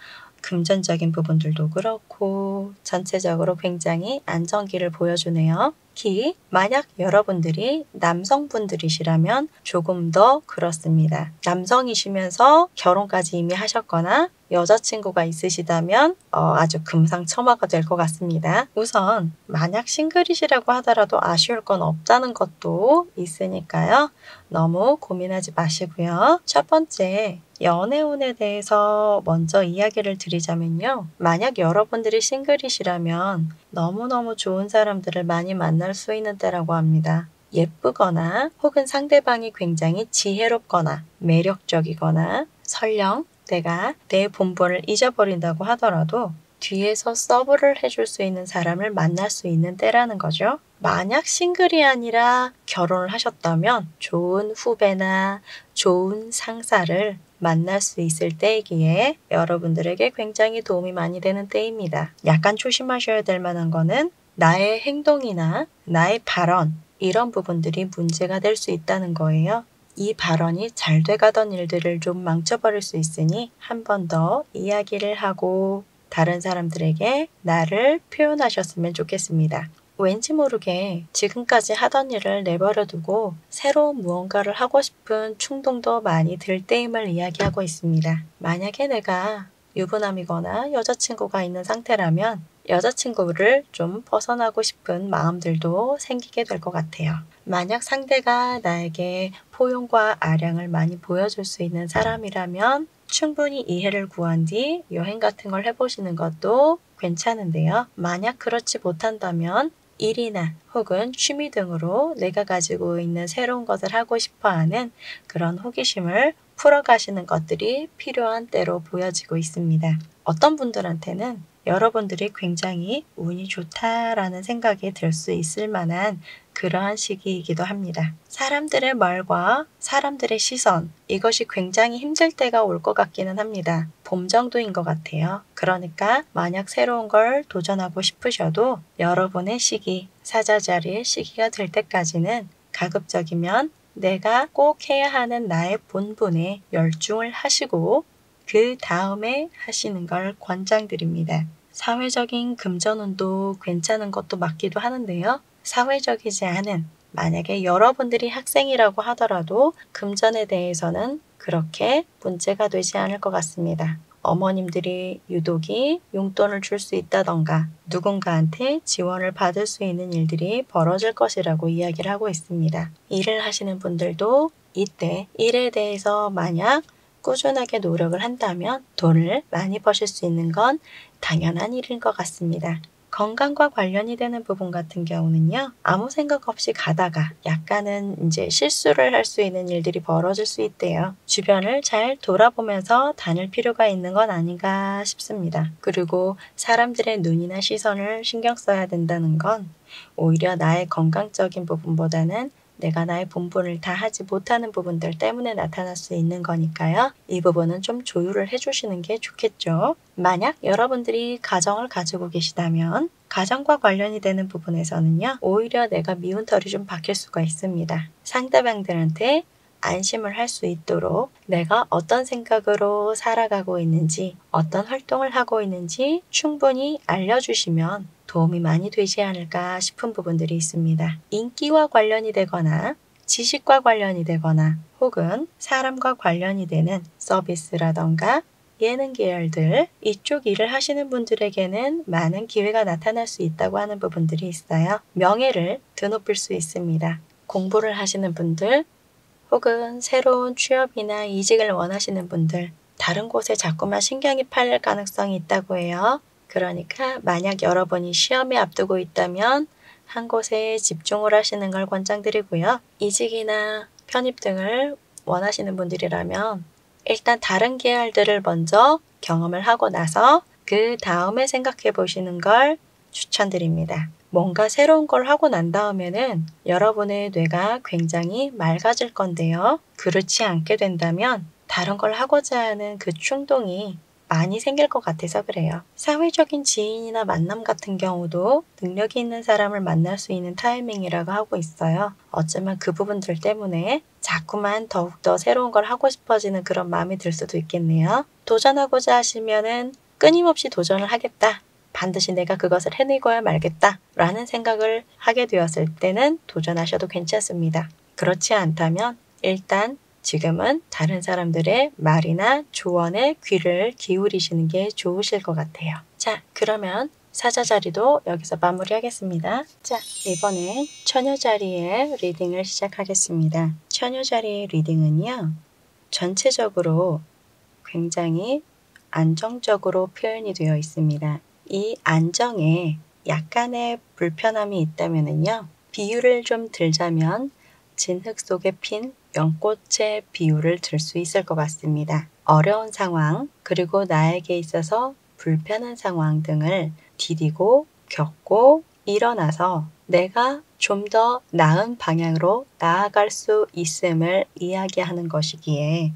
금전적인 부분들도 그렇고 전체적으로 굉장히 안정기를 보여주네요. 특히 만약 여러분들이 남성분들이시라면 조금 더 그렇습니다. 남성이시면서 결혼까지 이미 하셨거나 여자친구가 있으시다면 아주 금상첨화가 될 것 같습니다. 우선 만약 싱글이시라고 하더라도 아쉬울 건 없다는 것도 있으니까요. 너무 고민하지 마시고요. 첫 번째, 연애운에 대해서 먼저 이야기를 드리자면요. 만약 여러분들이 싱글이시라면 너무너무 좋은 사람들을 많이 만날 수 있는 때라고 합니다. 예쁘거나 혹은 상대방이 굉장히 지혜롭거나 매력적이거나 설령 내가 내 본분을 잊어버린다고 하더라도 뒤에서 서브를 해줄 수 있는 사람을 만날 수 있는 때라는 거죠. 만약 싱글이 아니라 결혼을 하셨다면 좋은 후배나 좋은 상사를 만날 수 있을 때이기에 여러분들에게 굉장히 도움이 많이 되는 때입니다. 약간 조심하셔야 될 만한 거는 나의 행동이나 나의 발언 이런 부분들이 문제가 될 수 있다는 거예요. 이 발언이 잘 돼가던 일들을 좀 망쳐버릴 수 있으니 한 번 더 이야기를 하고 다른 사람들에게 나를 표현하셨으면 좋겠습니다. 왠지 모르게 지금까지 하던 일을 내버려 두고 새로운 무언가를 하고 싶은 충동도 많이 들 때임을 이야기하고 있습니다. 만약에 내가 유부남이거나 여자친구가 있는 상태라면 여자친구를 좀 벗어나고 싶은 마음들도 생기게 될 것 같아요. 만약 상대가 나에게 포용과 아량을 많이 보여줄 수 있는 사람이라면 충분히 이해를 구한 뒤 여행 같은 걸 해보시는 것도 괜찮은데요. 만약 그렇지 못한다면 일이나 혹은 취미 등으로 내가 가지고 있는 새로운 것을 하고 싶어 하는 그런 호기심을 풀어가시는 것들이 필요한 때로 보여지고 있습니다. 어떤 분들한테는 여러분들이 굉장히 운이 좋다라는 생각이 들 수 있을 만한 그러한 시기이기도 합니다. 사람들의 말과 사람들의 시선, 이것이 굉장히 힘들 때가 올 것 같기는 합니다. 봄 정도인 것 같아요. 그러니까 만약 새로운 걸 도전하고 싶으셔도 여러분의 시기, 사자자리의 시기가 될 때까지는 가급적이면 내가 꼭 해야 하는 나의 본분에 열중을 하시고 그 다음에 하시는 걸 권장드립니다. 사회적인 금전운도 괜찮은 것도 맞기도 하는데요. 사회적이지 않은 만약에 여러분들이 학생이라고 하더라도 금전에 대해서는 그렇게 문제가 되지 않을 것 같습니다. 어머님들이 유독이 용돈을 줄 수 있다던가 누군가한테 지원을 받을 수 있는 일들이 벌어질 것이라고 이야기를 하고 있습니다. 일을 하시는 분들도 이때 일에 대해서 만약 꾸준하게 노력을 한다면 돈을 많이 버실 수 있는 건 당연한 일인 것 같습니다. 건강과 관련이 되는 부분 같은 경우는요. 아무 생각 없이 가다가 약간은 이제 실수를 할 수 있는 일들이 벌어질 수 있대요. 주변을 잘 돌아보면서 다닐 필요가 있는 건 아닌가 싶습니다. 그리고 사람들의 눈이나 시선을 신경 써야 된다는 건 오히려 나의 건강적인 부분보다는 내가 나의 본분을 다 하지 못하는 부분들 때문에 나타날 수 있는 거니까요. 이 부분은 좀 조율을 해주시는 게 좋겠죠. 만약 여러분들이 가정을 가지고 계시다면 가정과 관련이 되는 부분에서는요. 오히려 내가 미운 털이 좀 박힐 수가 있습니다. 상대방들한테 안심을 할 수 있도록 내가 어떤 생각으로 살아가고 있는지 어떤 활동을 하고 있는지 충분히 알려주시면 도움이 많이 되지 않을까 싶은 부분들이 있습니다. 인기와 관련이 되거나 지식과 관련이 되거나 혹은 사람과 관련이 되는 서비스라던가 예능 계열들 이쪽 일을 하시는 분들에게는 많은 기회가 나타날 수 있다고 하는 부분들이 있어요. 명예를 드높일 수 있습니다. 공부를 하시는 분들 혹은 새로운 취업이나 이직을 원하시는 분들 다른 곳에 자꾸만 신경이 팔릴 가능성이 있다고 해요. 그러니까 만약 여러분이 시험에 앞두고 있다면 한 곳에 집중을 하시는 걸 권장드리고요. 이직이나 편입 등을 원하시는 분들이라면 일단 다른 계열들을 먼저 경험을 하고 나서 그 다음에 생각해 보시는 걸 추천드립니다. 뭔가 새로운 걸 하고 난 다음에는 여러분의 뇌가 굉장히 맑아질 건데요. 그렇지 않게 된다면 다른 걸 하고자 하는 그 충동이 많이 생길 것 같아서 그래요. 사회적인 지인이나 만남 같은 경우도 능력이 있는 사람을 만날 수 있는 타이밍이라고 하고 있어요. 어쩌면 그 부분들 때문에 자꾸만 더욱더 새로운 걸 하고 싶어지는 그런 마음이 들 수도 있겠네요. 도전하고자 하시면은 끊임없이 도전을 하겠다. 반드시 내가 그것을 해내고야 말겠다 라는 생각을 하게 되었을 때는 도전하셔도 괜찮습니다. 그렇지 않다면 일단 지금은 다른 사람들의 말이나 조언에 귀를 기울이시는 게 좋으실 것 같아요. 자, 그러면 사자 자리도 여기서 마무리하겠습니다. 자, 이번엔 처녀 자리의 리딩을 시작하겠습니다. 처녀 자리의 리딩은요, 전체적으로 굉장히 안정적으로 표현이 되어 있습니다. 이 안정에 약간의 불편함이 있다면요, 비유를 좀 들자면 진흙 속에 핀 연꽃의 비유를 들 수 있을 것 같습니다. 어려운 상황, 그리고 나에게 있어서 불편한 상황 등을 디디고 겪고 일어나서 내가 좀 더 나은 방향으로 나아갈 수 있음을 이야기하는 것이기에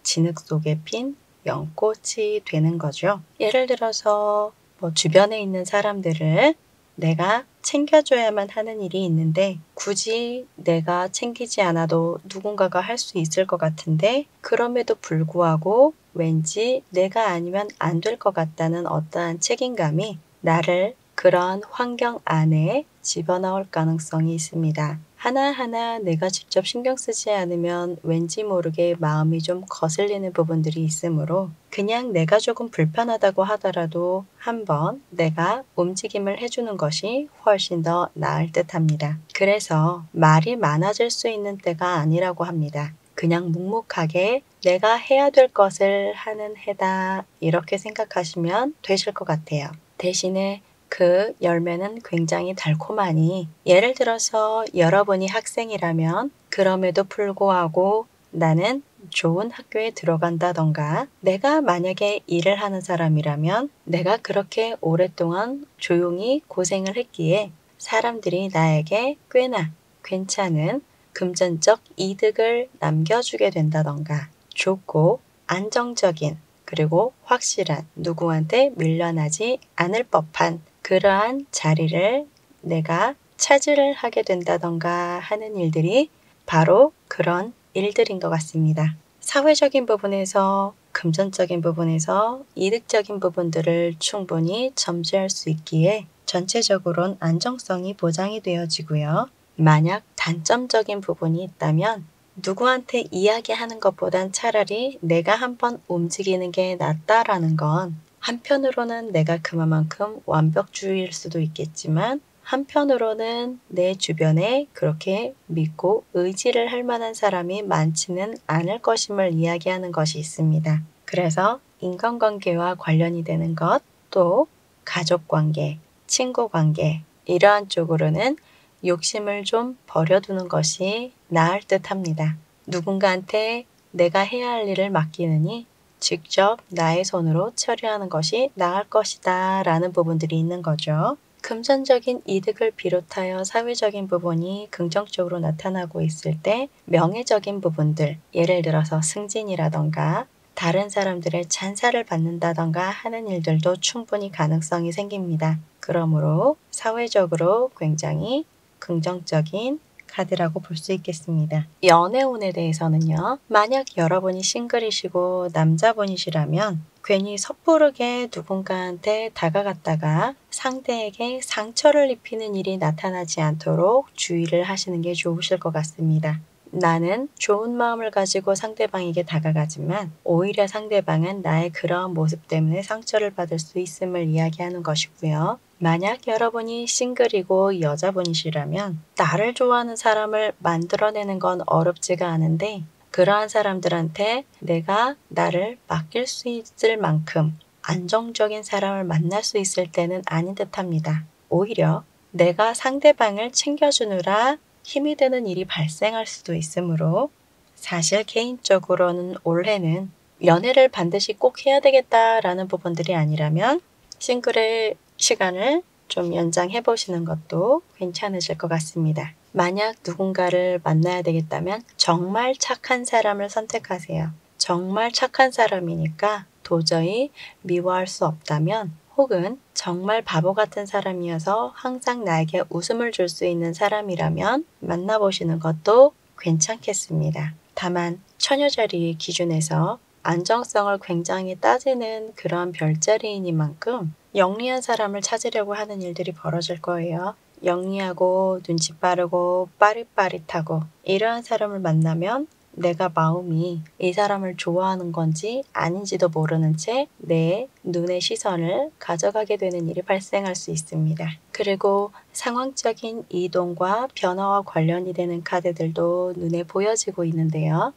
진흙 속에 핀 연꽃이 되는 거죠. 예를 들어서 주변에 있는 사람들을 내가 챙겨줘야만 하는 일이 있는데 굳이 내가 챙기지 않아도 누군가가 할 수 있을 것 같은데 그럼에도 불구하고 왠지 내가 아니면 안 될 것 같다는 어떠한 책임감이 나를 그런 환경 안에 집어넣을 가능성이 있습니다. 하나하나 내가 직접 신경 쓰지 않으면 왠지 모르게 마음이 좀 거슬리는 부분들이 있으므로 그냥 내가 조금 불편하다고 하더라도 한번 내가 움직임을 해주는 것이 훨씬 더 나을 듯 합니다. 그래서 말이 많아질 수 있는 때가 아니라고 합니다. 그냥 묵묵하게 내가 해야 될 것을 하는 해다 이렇게 생각하시면 되실 것 같아요. 대신에 그 열매는 굉장히 달콤하니 예를 들어서 여러분이 학생이라면 그럼에도 불구하고 나는 좋은 학교에 들어간다던가 내가 만약에 일을 하는 사람이라면 내가 그렇게 오랫동안 조용히 고생을 했기에 사람들이 나에게 꽤나 괜찮은 금전적 이득을 남겨주게 된다던가 좋고 안정적인 그리고 확실한 누구한테 밀려나지 않을 법한 그러한 자리를 내가 차지를 하게 된다던가 하는 일들이 바로 그런 일들인 것 같습니다. 사회적인 부분에서 금전적인 부분에서 이득적인 부분들을 충분히 점지할 수 있기에 전체적으로는 안정성이 보장이 되어지고요. 만약 단점적인 부분이 있다면 누구한테 이야기하는 것보단 차라리 내가 한번 움직이는 게 낫다라는 건 한편으로는 내가 그만큼 완벽주의일 수도 있겠지만 한편으로는 내 주변에 그렇게 믿고 의지를 할 만한 사람이 많지는 않을 것임을 이야기하는 것이 있습니다. 그래서 인간관계와 관련이 되는 것, 또 가족관계, 친구관계 이러한 쪽으로는 욕심을 좀 버려두는 것이 나을 듯 합니다. 누군가한테 내가 해야 할 일을 맡기느니 직접 나의 손으로 처리하는 것이 나을 것이다 라는 부분들이 있는 거죠. 금전적인 이득을 비롯하여 사회적인 부분이 긍정적으로 나타나고 있을 때 명예적인 부분들, 예를 들어서 승진이라던가 다른 사람들의 찬사를 받는다던가 하는 일들도 충분히 가능성이 생깁니다. 그러므로 사회적으로 굉장히 긍정적인 카드라고 볼 수 있겠습니다. 연애운에 대해서는요. 만약 여러분이 싱글이시고 남자분이시라면 괜히 섣부르게 누군가한테 다가갔다가 상대에게 상처를 입히는 일이 나타나지 않도록 주의를 하시는 게 좋으실 것 같습니다. 나는 좋은 마음을 가지고 상대방에게 다가가지만 오히려 상대방은 나의 그러한 모습 때문에 상처를 받을 수 있음을 이야기하는 것이고요. 만약 여러분이 싱글이고 여자분이시라면 나를 좋아하는 사람을 만들어내는 건 어렵지가 않은데 그러한 사람들한테 내가 나를 맡길 수 있을 만큼 안정적인 사람을 만날 수 있을 때는 아닌 듯합니다. 오히려 내가 상대방을 챙겨주느라 힘이 드는 일이 발생할 수도 있으므로 사실 개인적으로는 올해는 연애를 반드시 꼭 해야 되겠다라는 부분들이 아니라면 싱글의 시간을 좀 연장해 보시는 것도 괜찮으실 것 같습니다. 만약 누군가를 만나야 되겠다면 정말 착한 사람을 선택하세요. 정말 착한 사람이니까 도저히 미워할 수 없다면 혹은 정말 바보 같은 사람이어서 항상 나에게 웃음을 줄 수 있는 사람이라면 만나보시는 것도 괜찮겠습니다. 다만 처녀 자리의 기준에서 안정성을 굉장히 따지는 그런 별자리이니만큼 영리한 사람을 찾으려고 하는 일들이 벌어질 거예요. 영리하고 눈치 빠르고 빠릿빠릿하고 이러한 사람을 만나면 내가 마음이 이 사람을 좋아하는 건지 아닌지도 모르는 채 내 눈의 시선을 가져가게 되는 일이 발생할 수 있습니다. 그리고 상황적인 이동과 변화와 관련이 되는 카드들도 눈에 보여지고 있는데요.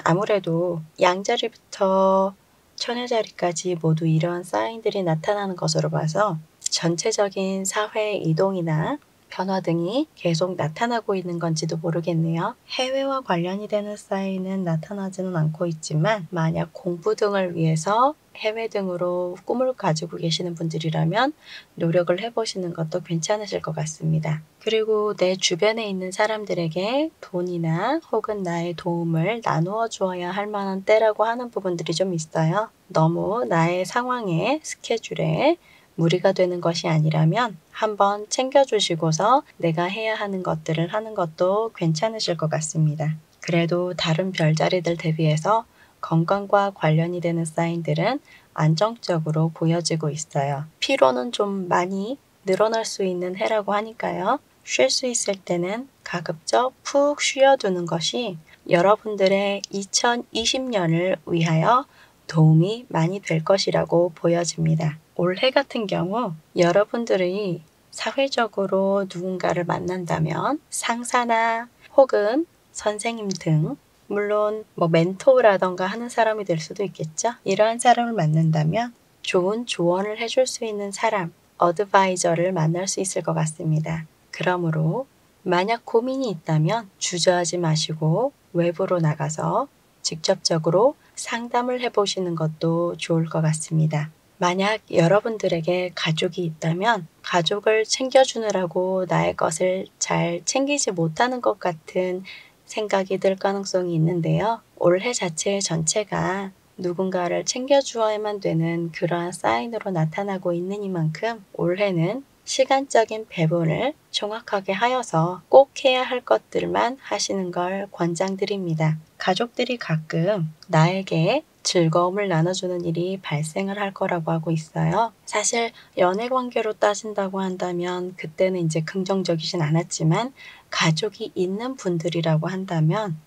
아무래도 양자리부터 처녀자리까지 모두 이러한 사인들이 나타나는 것으로 봐서 전체적인 사회 이동이나 변화 등이 계속 나타나고 있는 건지도 모르겠네요. 해외와 관련이 되는 사인은 나타나지는 않고 있지만 만약 공부 등을 위해서 해외 등으로 꿈을 가지고 계시는 분들이라면 노력을 해보시는 것도 괜찮으실 것 같습니다. 그리고 내 주변에 있는 사람들에게 돈이나 혹은 나의 도움을 나누어 주어야 할 만한 때라고 하는 부분들이 좀 있어요. 너무 나의 상황에 스케줄에 무리가 되는 것이 아니라면 한번 챙겨주시고서 내가 해야 하는 것들을 하는 것도 괜찮으실 것 같습니다. 그래도 다른 별자리들 대비해서 건강과 관련이 되는 사인들은 안정적으로 보여지고 있어요. 피로는 좀 많이 늘어날 수 있는 해라고 하니까요. 쉴 수 있을 때는 가급적 푹 쉬어두는 것이 여러분들의 2020년을 위하여 도움이 많이 될 것이라고 보여집니다. 올해 같은 경우 여러분들이 사회적으로 누군가를 만난다면 상사나 혹은 선생님 등 물론 멘토라던가 하는 사람이 될 수도 있겠죠. 이러한 사람을 만난다면 좋은 조언을 해줄 수 있는 사람, 어드바이저를 만날 수 있을 것 같습니다. 그러므로 만약 고민이 있다면 주저하지 마시고 외부로 나가서 직접적으로 상담을 해보시는 것도 좋을 것 같습니다. 만약 여러분들에게 가족이 있다면 가족을 챙겨주느라고 나의 것을 잘 챙기지 못하는 것 같은 생각이 들 가능성이 있는데요. 올해 자체 전체가 누군가를 챙겨주어야만 되는 그러한 사인으로 나타나고 있는 이만큼 올해는 시간적인 배분을 정확하게 하여서 꼭 해야 할 것들만 하시는 걸 권장드립니다. 가족들이 가끔 나에게 즐거움을 나눠주는 일이 발생을 할 거라고 하고 있어요. 사실 연애 관계로 따진다고 한다면 그때는 이제 긍정적이진 않았지만 가족이 있는 분들이라고 한다면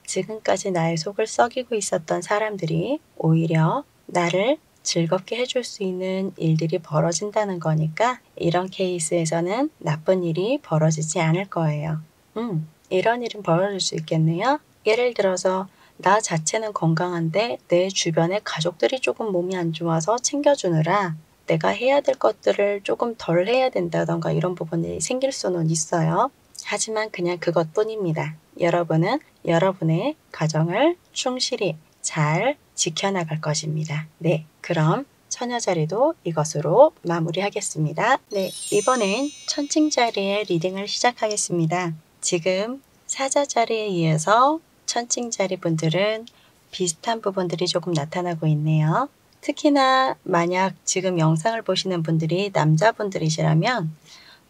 지금까지 나의 속을 썩이고 있었던 사람들이 오히려 나를 즐겁게 해줄 수 있는 일들이 벌어진다는 거니까 이런 케이스에서는 나쁜 일이 벌어지지 않을 거예요. 이런 일은 벌어질 수 있겠네요. 예를 들어서 나 자체는 건강한데 내 주변에 가족들이 조금 몸이 안 좋아서 챙겨주느라 내가 해야 될 것들을 조금 덜 해야 된다던가 이런 부분이 생길 수는 있어요. 하지만 그냥 그것뿐입니다. 여러분은 여러분의 가정을 충실히 잘 지켜나갈 것입니다. 네, 그럼 처녀자리도 이것으로 마무리하겠습니다. 네, 이번엔 천칭자리의 리딩을 시작하겠습니다. 지금 사자자리에 이어서 천칭자리 분들은 비슷한 부분들이 조금 나타나고 있네요. 특히나 만약 지금 영상을 보시는 분들이 남자분들이시라면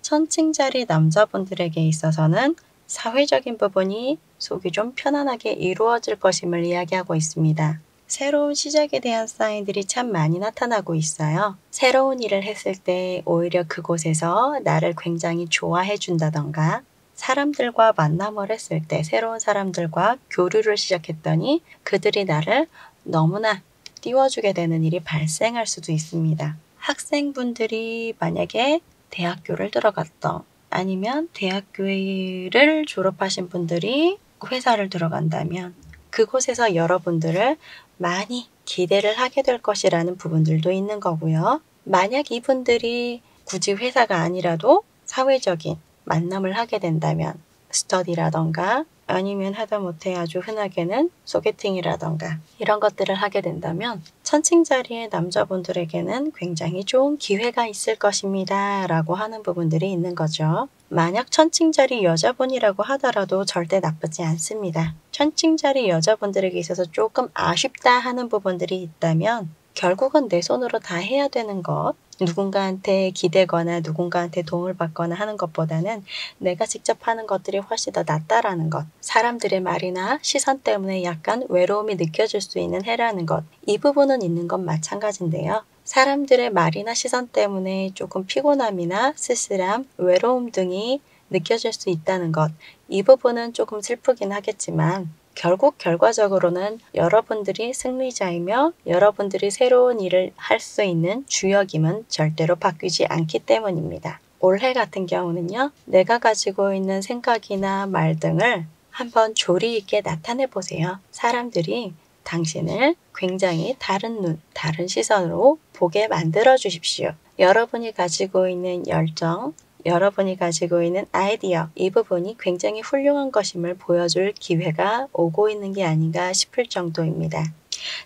천칭자리 남자분들에게 있어서는 사회적인 부분이 속이 좀 편안하게 이루어질 것임을 이야기하고 있습니다. 새로운 시작에 대한 사인들이 참 많이 나타나고 있어요. 새로운 일을 했을 때 오히려 그곳에서 나를 굉장히 좋아해 준다던가 사람들과 만남을 했을 때 새로운 사람들과 교류를 시작했더니 그들이 나를 너무나 띄워주게 되는 일이 발생할 수도 있습니다. 학생분들이 만약에 대학교를 들어갔던 아니면 대학교를 졸업하신 분들이 회사를 들어간다면 그곳에서 여러분들을 많이 기대를 하게 될 것이라는 부분들도 있는 거고요. 만약 이분들이 굳이 회사가 아니라도 사회적인 만남을 하게 된다면 스터디라던가 아니면 하다못해 아주 흔하게는 소개팅이라던가 이런 것들을 하게 된다면 천칭자리의 남자분들에게는 굉장히 좋은 기회가 있을 것입니다 라고 하는 부분들이 있는 거죠. 만약 천칭자리 여자분이라고 하더라도 절대 나쁘지 않습니다. 천칭자리 여자분들에게 있어서 조금 아쉽다 하는 부분들이 있다면 결국은 내 손으로 다 해야 되는 것, 누군가한테 기대거나 누군가한테 도움을 받거나 하는 것보다는 내가 직접 하는 것들이 훨씬 더 낫다라는 것. 사람들의 말이나 시선 때문에 약간 외로움이 느껴질 수 있는 해라는 것. 이 부분은 있는 건 마찬가지인데요. 사람들의 말이나 시선 때문에 조금 피곤함이나 쓸쓸함, 외로움 등이 느껴질 수 있다는 것. 이 부분은 조금 슬프긴 하겠지만 결국 결과적으로는 여러분들이 승리자이며 여러분들이 새로운 일을 할 수 있는 주역임은 절대로 바뀌지 않기 때문입니다. 올해 같은 경우는요. 내가 가지고 있는 생각이나 말 등을 한번 조리 있게 나타내 보세요. 사람들이 당신을 굉장히 다른 눈, 다른 시선으로 보게 만들어 주십시오. 여러분이 가지고 있는 열정, 여러분이 가지고 있는 아이디어, 이 부분이 굉장히 훌륭한 것임을 보여줄 기회가 오고 있는 게 아닌가 싶을 정도입니다.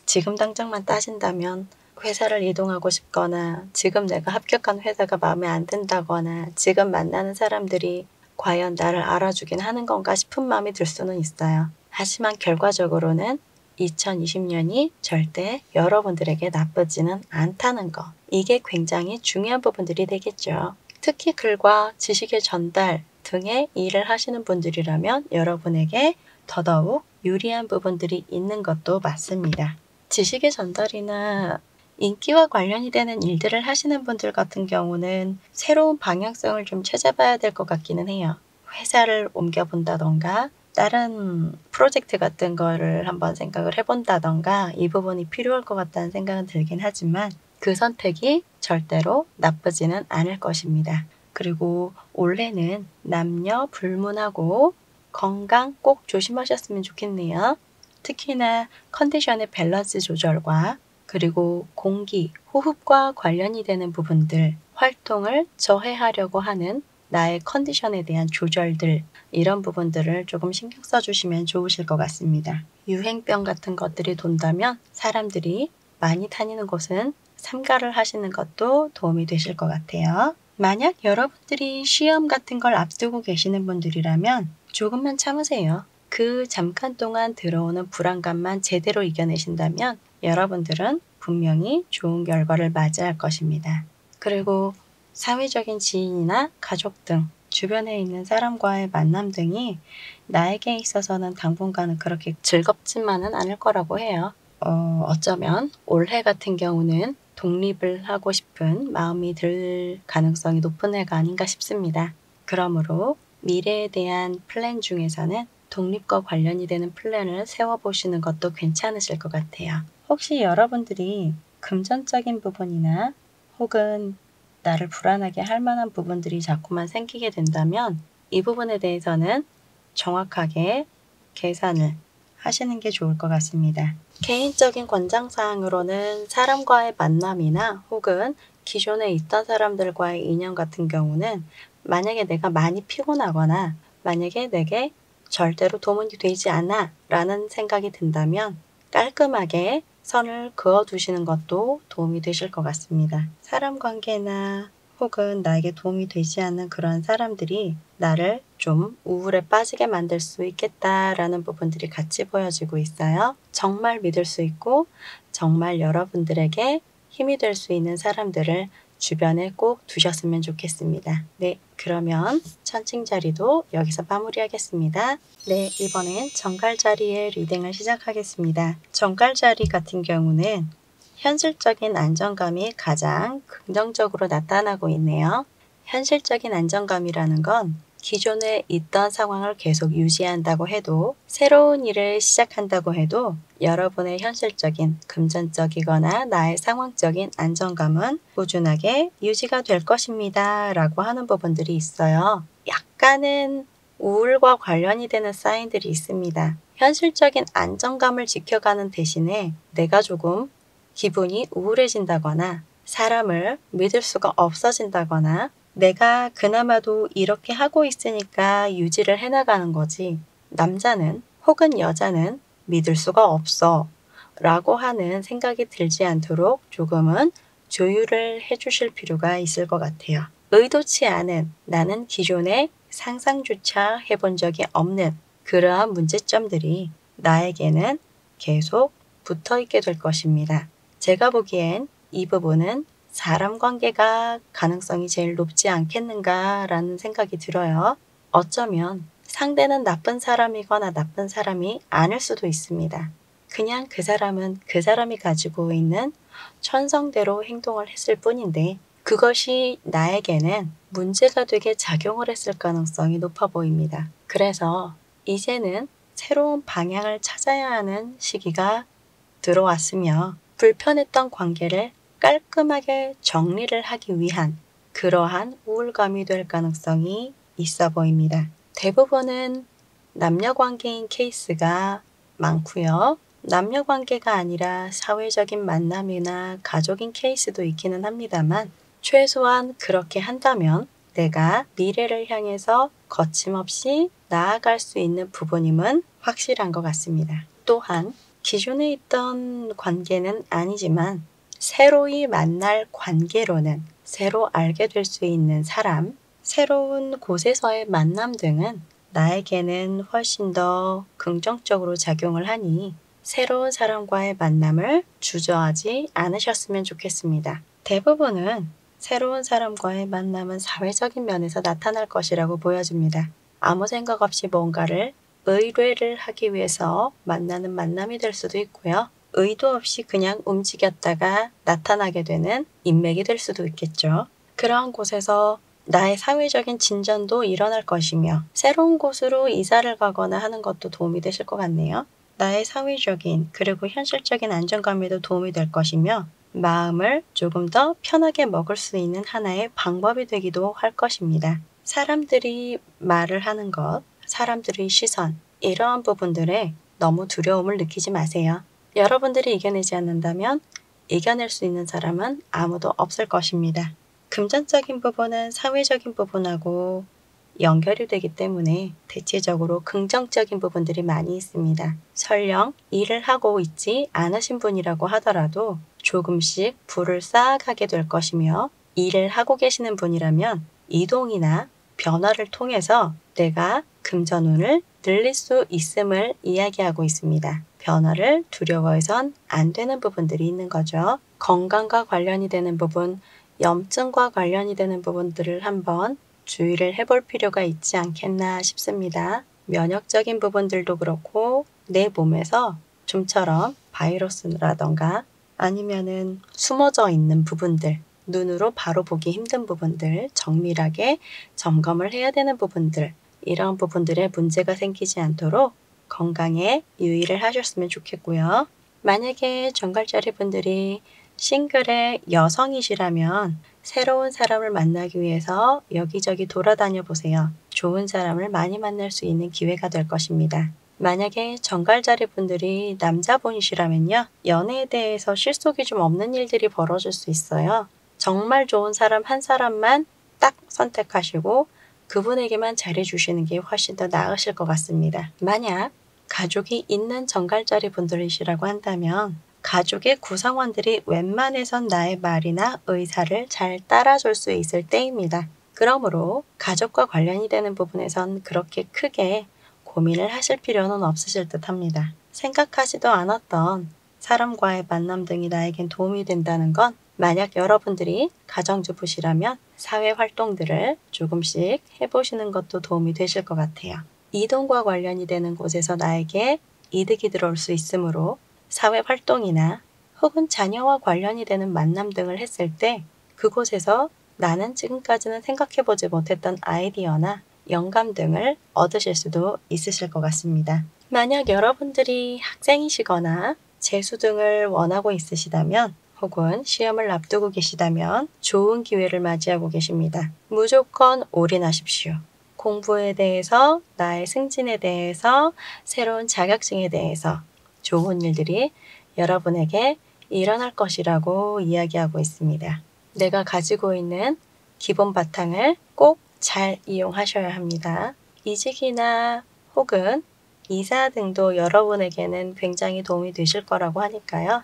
지금 당장만 따진다면 회사를 이동하고 싶거나 지금 내가 합격한 회사가 마음에 안 든다거나 지금 만나는 사람들이 과연 나를 알아주긴 하는 건가 싶은 마음이 들 수는 있어요. 하지만 결과적으로는 2020년이 절대 여러분들에게 나쁘지는 않다는 거. 이게 굉장히 중요한 부분들이 되겠죠. 특히 글과 지식의 전달 등의 일을 하시는 분들이라면 여러분에게 더더욱 유리한 부분들이 있는 것도 맞습니다. 지식의 전달이나 인기와 관련이 되는 일들을 하시는 분들 같은 경우는 새로운 방향성을 좀 찾아봐야 될 것 같기는 해요. 회사를 옮겨본다던가 다른 프로젝트 같은 거를 한번 생각을 해본다던가 이 부분이 필요할 것 같다는 생각은 들긴 하지만 그 선택이 절대로 나쁘지는 않을 것입니다. 그리고 올해는 남녀 불문하고 건강 꼭 조심하셨으면 좋겠네요. 특히나 컨디션의 밸런스 조절과 그리고 공기, 호흡과 관련이 되는 부분들, 활동을 저해하려고 하는 나의 컨디션에 대한 조절들, 이런 부분들을 조금 신경 써주시면 좋으실 것 같습니다. 유행병 같은 것들이 돈다면 사람들이 많이 다니는 곳은 삼가를 하시는 것도 도움이 되실 것 같아요. 만약 여러분들이 시험 같은 걸 앞두고 계시는 분들이라면 조금만 참으세요. 그 잠깐 동안 들어오는 불안감만 제대로 이겨내신다면 여러분들은 분명히 좋은 결과를 맞이할 것입니다. 그리고 사회적인 지인이나 가족 등 주변에 있는 사람과의 만남 등이 나에게 있어서는 당분간은 그렇게 즐겁지만은 않을 거라고 해요. 어쩌면 올해 같은 경우는 독립을 하고 싶은 마음이 들 가능성이 높은 해가 아닌가 싶습니다. 그러므로 미래에 대한 플랜 중에서는 독립과 관련이 되는 플랜을 세워보시는 것도 괜찮으실 것 같아요. 혹시 여러분들이 금전적인 부분이나 혹은 나를 불안하게 할 만한 부분들이 자꾸만 생기게 된다면 이 부분에 대해서는 정확하게 계산을 하시는 게 좋을 것 같습니다. 개인적인 권장사항으로는 사람과의 만남이나 혹은 기존에 있던 사람들과의 인연 같은 경우는 만약에 내가 많이 피곤하거나 만약에 내게 절대로 도움이 되지 않아 라는 생각이 든다면 깔끔하게 선을 그어두시는 것도 도움이 되실 것 같습니다. 사람 관계나 혹은 나에게 도움이 되지 않는 그런 사람들이 나를 좀 우울에 빠지게 만들 수 있겠다라는 부분들이 같이 보여지고 있어요. 정말 믿을 수 있고 정말 여러분들에게 힘이 될 수 있는 사람들을 주변에 꼭 두셨으면 좋겠습니다. 네, 그러면 천칭자리도 여기서 마무리하겠습니다. 네, 이번엔 정갈자리의 리딩을 시작하겠습니다. 정갈자리 같은 경우는 현실적인 안정감이 가장 긍정적으로 나타나고 있네요. 현실적인 안정감이라는 건 기존에 있던 상황을 계속 유지한다고 해도 새로운 일을 시작한다고 해도 여러분의 현실적인 금전적이거나 나의 상황적인 안정감은 꾸준하게 유지가 될 것입니다 라고 하는 부분들이 있어요. 약간은 우울과 관련이 되는 사인들이 있습니다. 현실적인 안정감을 지켜가는 대신에 내가 조금 기분이 우울해진다거나 사람을 믿을 수가 없어진다거나 내가 그나마도 이렇게 하고 있으니까 유지를 해나가는 거지 남자는 혹은 여자는 믿을 수가 없어 라고 하는 생각이 들지 않도록 조금은 조율을 해주실 필요가 있을 것 같아요. 의도치 않은 나는 기존에 상상조차 해본 적이 없는 그러한 문제점들이 나에게는 계속 붙어 있게 될 것입니다. 제가 보기엔 이 부분은 사람 관계가 가능성이 제일 높지 않겠는가라는 생각이 들어요. 어쩌면 상대는 나쁜 사람이거나 나쁜 사람이 아닐 수도 있습니다. 그냥 그 사람은 그 사람이 가지고 있는 천성대로 행동을 했을 뿐인데 그것이 나에게는 문제가 되게 작용을 했을 가능성이 높아 보입니다. 그래서 이제는 새로운 방향을 찾아야 하는 시기가 들어왔으며 불편했던 관계를 깔끔하게 정리를 하기 위한 그러한 우울감이 될 가능성이 있어 보입니다. 대부분은 남녀관계인 케이스가 많고요. 남녀관계가 아니라 사회적인 만남이나 가족인 케이스도 있기는 합니다만 최소한 그렇게 한다면 내가 미래를 향해서 거침없이 나아갈 수 있는 부분임은 확실한 것 같습니다. 또한 기존에 있던 관계는 아니지만 새로이 만날 관계로는 새로 알게 될 수 있는 사람, 새로운 곳에서의 만남 등은 나에게는 훨씬 더 긍정적으로 작용을 하니 새로운 사람과의 만남을 주저하지 않으셨으면 좋겠습니다. 대부분은 새로운 사람과의 만남은 사회적인 면에서 나타날 것이라고 보여집니다. 아무 생각 없이 뭔가를 의뢰를 하기 위해서 만나는 만남이 될 수도 있고요. 의도 없이 그냥 움직였다가 나타나게 되는 인맥이 될 수도 있겠죠. 그러한 곳에서 나의 사회적인 진전도 일어날 것이며 새로운 곳으로 이사를 가거나 하는 것도 도움이 되실 것 같네요. 나의 사회적인 그리고 현실적인 안정감에도 도움이 될 것이며 마음을 조금 더 편하게 먹을 수 있는 하나의 방법이 되기도 할 것입니다. 사람들이 말을 하는 것, 사람들의 시선, 이러한 부분들에 너무 두려움을 느끼지 마세요. 여러분들이 이겨내지 않는다면 이겨낼 수 있는 사람은 아무도 없을 것입니다. 금전적인 부분은 사회적인 부분하고 연결이 되기 때문에 대체적으로 긍정적인 부분들이 많이 있습니다. 설령 일을 하고 있지 않으신 분이라고 하더라도 조금씩 부를 쌓아가게 될 것이며 일을 하고 계시는 분이라면 이동이나 변화를 통해서 내가 금전운을 늘릴 수 있음을 이야기하고 있습니다. 변화를 두려워해선 안 되는 부분들이 있는 거죠. 건강과 관련이 되는 부분, 염증과 관련이 되는 부분들을 한번 주의를 해볼 필요가 있지 않겠나 싶습니다. 면역적인 부분들도 그렇고 내 몸에서 좀처럼 바이러스라던가 아니면은 숨어져 있는 부분들, 눈으로 바로 보기 힘든 부분들, 정밀하게 점검을 해야 되는 부분들, 이런 부분들에 문제가 생기지 않도록 건강에 유의를 하셨으면 좋겠고요. 만약에 정갈자리 분들이 싱글의 여성이시라면 새로운 사람을 만나기 위해서 여기저기 돌아다녀 보세요. 좋은 사람을 많이 만날 수 있는 기회가 될 것입니다. 만약에 정갈자리 분들이 남자분이시라면요. 연애에 대해서 실속이 좀 없는 일들이 벌어질 수 있어요. 정말 좋은 사람 한 사람만 딱 선택하시고 그분에게만 잘해주시는 게 훨씬 더 나으실 것 같습니다. 만약 가족이 있는 정갈자리 분들이시라고 한다면 가족의 구성원들이 웬만해선 나의 말이나 의사를 잘 따라줄 수 있을 때입니다. 그러므로 가족과 관련이 되는 부분에선 그렇게 크게 고민을 하실 필요는 없으실 듯 합니다. 생각하지도 않았던 사람과의 만남 등이 나에겐 도움이 된다는 건 만약 여러분들이 가정주부시라면 사회 활동들을 조금씩 해보시는 것도 도움이 되실 것 같아요. 이동과 관련이 되는 곳에서 나에게 이득이 들어올 수 있으므로 사회 활동이나 혹은 자녀와 관련이 되는 만남 등을 했을 때 그곳에서 나는 지금까지는 생각해보지 못했던 아이디어나 영감 등을 얻으실 수도 있으실 것 같습니다. 만약 여러분들이 학생이시거나 재수 등을 원하고 있으시다면 혹은 시험을 앞두고 계시다면 좋은 기회를 맞이하고 계십니다. 무조건 올인하십시오. 공부에 대해서, 나의 승진에 대해서, 새로운 자격증에 대해서 좋은 일들이 여러분에게 일어날 것이라고 이야기하고 있습니다. 내가 가지고 있는 기본 바탕을 꼭 잘 이용하셔야 합니다. 이직이나 혹은 이사 등도 여러분에게는 굉장히 도움이 되실 거라고 하니까요.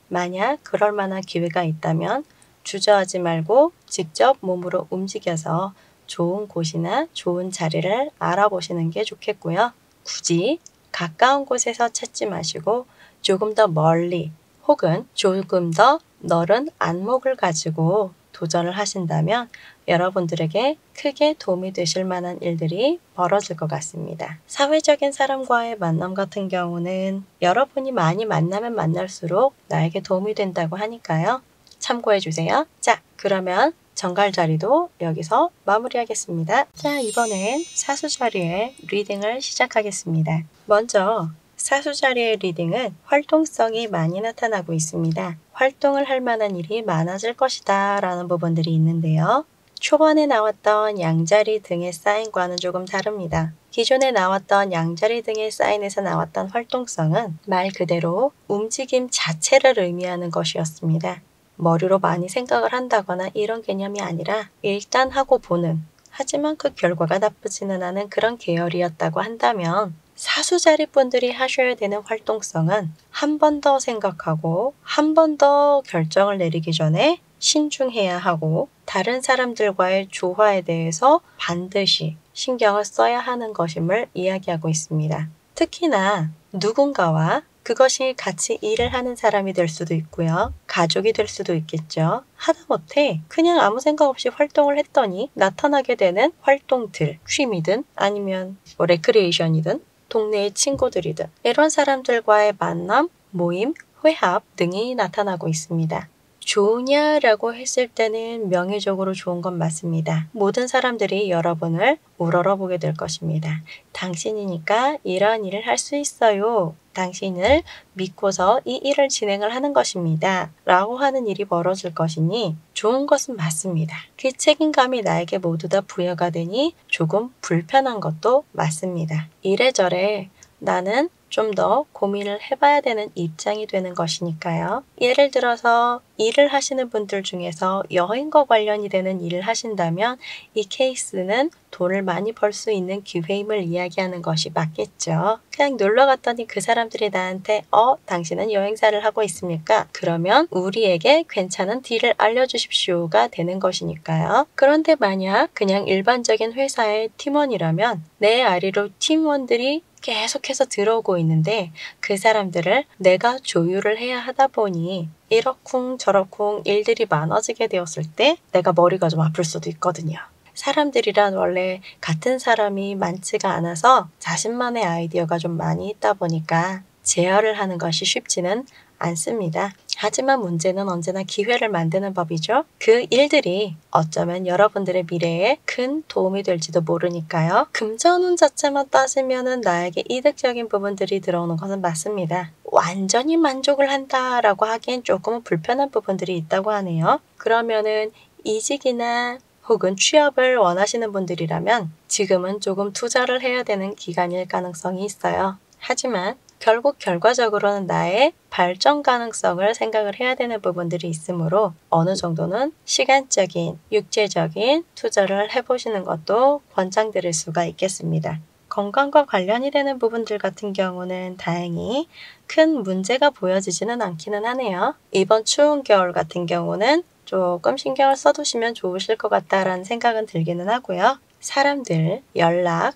만약 그럴 만한 기회가 있다면 주저하지 말고 직접 몸으로 움직여서 좋은 곳이나 좋은 자리를 알아보시는 게 좋겠고요. 굳이 가까운 곳에서 찾지 마시고 조금 더 멀리 혹은 조금 더 넓은 안목을 가지고 도전을 하신다면 여러분들에게 크게 도움이 되실 만한 일들이 벌어질 것 같습니다. 사회적인 사람과의 만남 같은 경우는 여러분이 많이 만나면 만날수록 나에게 도움이 된다고 하니까요. 참고해 주세요. 자, 그러면 정갈자리도 여기서 마무리하겠습니다. 자, 이번엔 사수자리의 리딩을 시작하겠습니다. 먼저 사수자리의 리딩은 활동성이 많이 나타나고 있습니다. 활동을 할 만한 일이 많아질 것이다 라는 부분들이 있는데요. 초반에 나왔던 양자리 등의 사인과는 조금 다릅니다. 기존에 나왔던 양자리 등의 사인에서 나왔던 활동성은 말 그대로 움직임 자체를 의미하는 것이었습니다. 머리로 많이 생각을 한다거나 이런 개념이 아니라 일단 하고 보는, 하지만 그 결과가 나쁘지는 않은 그런 계열이었다고 한다면 사수자리 분들이 하셔야 되는 활동성은 한 번 더 생각하고 한 번 더 결정을 내리기 전에 신중해야 하고 다른 사람들과의 조화에 대해서 반드시 신경을 써야 하는 것임을 이야기하고 있습니다. 특히나 누군가와 그것이 같이 일을 하는 사람이 될 수도 있고요. 가족이 될 수도 있겠죠. 하다못해 그냥 아무 생각 없이 활동을 했더니 나타나게 되는 활동들, 취미든 아니면 레크리에이션이든 동네의 친구들이든 이런 사람들과의 만남, 모임, 회합 등이 나타나고 있습니다. 좋으냐라고 했을 때는 명의적으로 좋은 건 맞습니다. 모든 사람들이 여러분을 우러러보게 될 것입니다. 당신이니까 이런 일을 할 수 있어요. 당신을 믿고서 이 일을 진행을 하는 것입니다. 라고 하는 일이 벌어질 것이니 좋은 것은 맞습니다. 그 책임감이 나에게 모두 다 부여가 되니 조금 불편한 것도 맞습니다. 이래저래 나는 좀 더 고민을 해봐야 되는 입장이 되는 것이니까요. 예를 들어서 일을 하시는 분들 중에서 여행과 관련이 되는 일을 하신다면 이 케이스는 돈을 많이 벌 수 있는 기회임을 이야기하는 것이 맞겠죠. 그냥 놀러 갔더니 그 사람들이 나한테 당신은 여행사를 하고 있습니까? 그러면 우리에게 괜찮은 딜을 알려주십시오가 되는 것이니까요. 그런데 만약 그냥 일반적인 회사의 팀원이라면 내 아래로 팀원들이 계속해서 들어오고 있는데 그 사람들을 내가 조율을 해야 하다 보니 이러쿵 저러쿵 일들이 많아지게 되었을 때 내가 머리가 좀 아플 수도 있거든요. 사람들이란 원래 같은 사람이 많지가 않아서 자신만의 아이디어가 좀 많이 있다 보니까 제어를 하는 것이 쉽지는 않습니다. 하지만 문제는 언제나 기회를 만드는 법이죠. 그 일들이 어쩌면 여러분들의 미래에 큰 도움이 될지도 모르니까요. 금전운 자체만 따지면은 나에게 이득적인 부분들이 들어오는 것은 맞습니다. 완전히 만족을 한다라고 하기엔 조금은 불편한 부분들이 있다고 하네요. 그러면은 이직이나 혹은 취업을 원하시는 분들이라면 지금은 조금 투자를 해야 되는 기간일 가능성이 있어요. 하지만 결국 결과적으로는 나의 발전 가능성을 생각을 해야 되는 부분들이 있으므로 어느 정도는 시간적인, 육체적인 투자를 해보시는 것도 권장드릴 수가 있겠습니다. 건강과 관련이 되는 부분들 같은 경우는 다행히 큰 문제가 보여지지는 않기는 하네요. 이번 추운 겨울 같은 경우는 조금 신경을 써두시면 좋으실 것 같다라는 생각은 들기는 하고요. 사람들, 연락,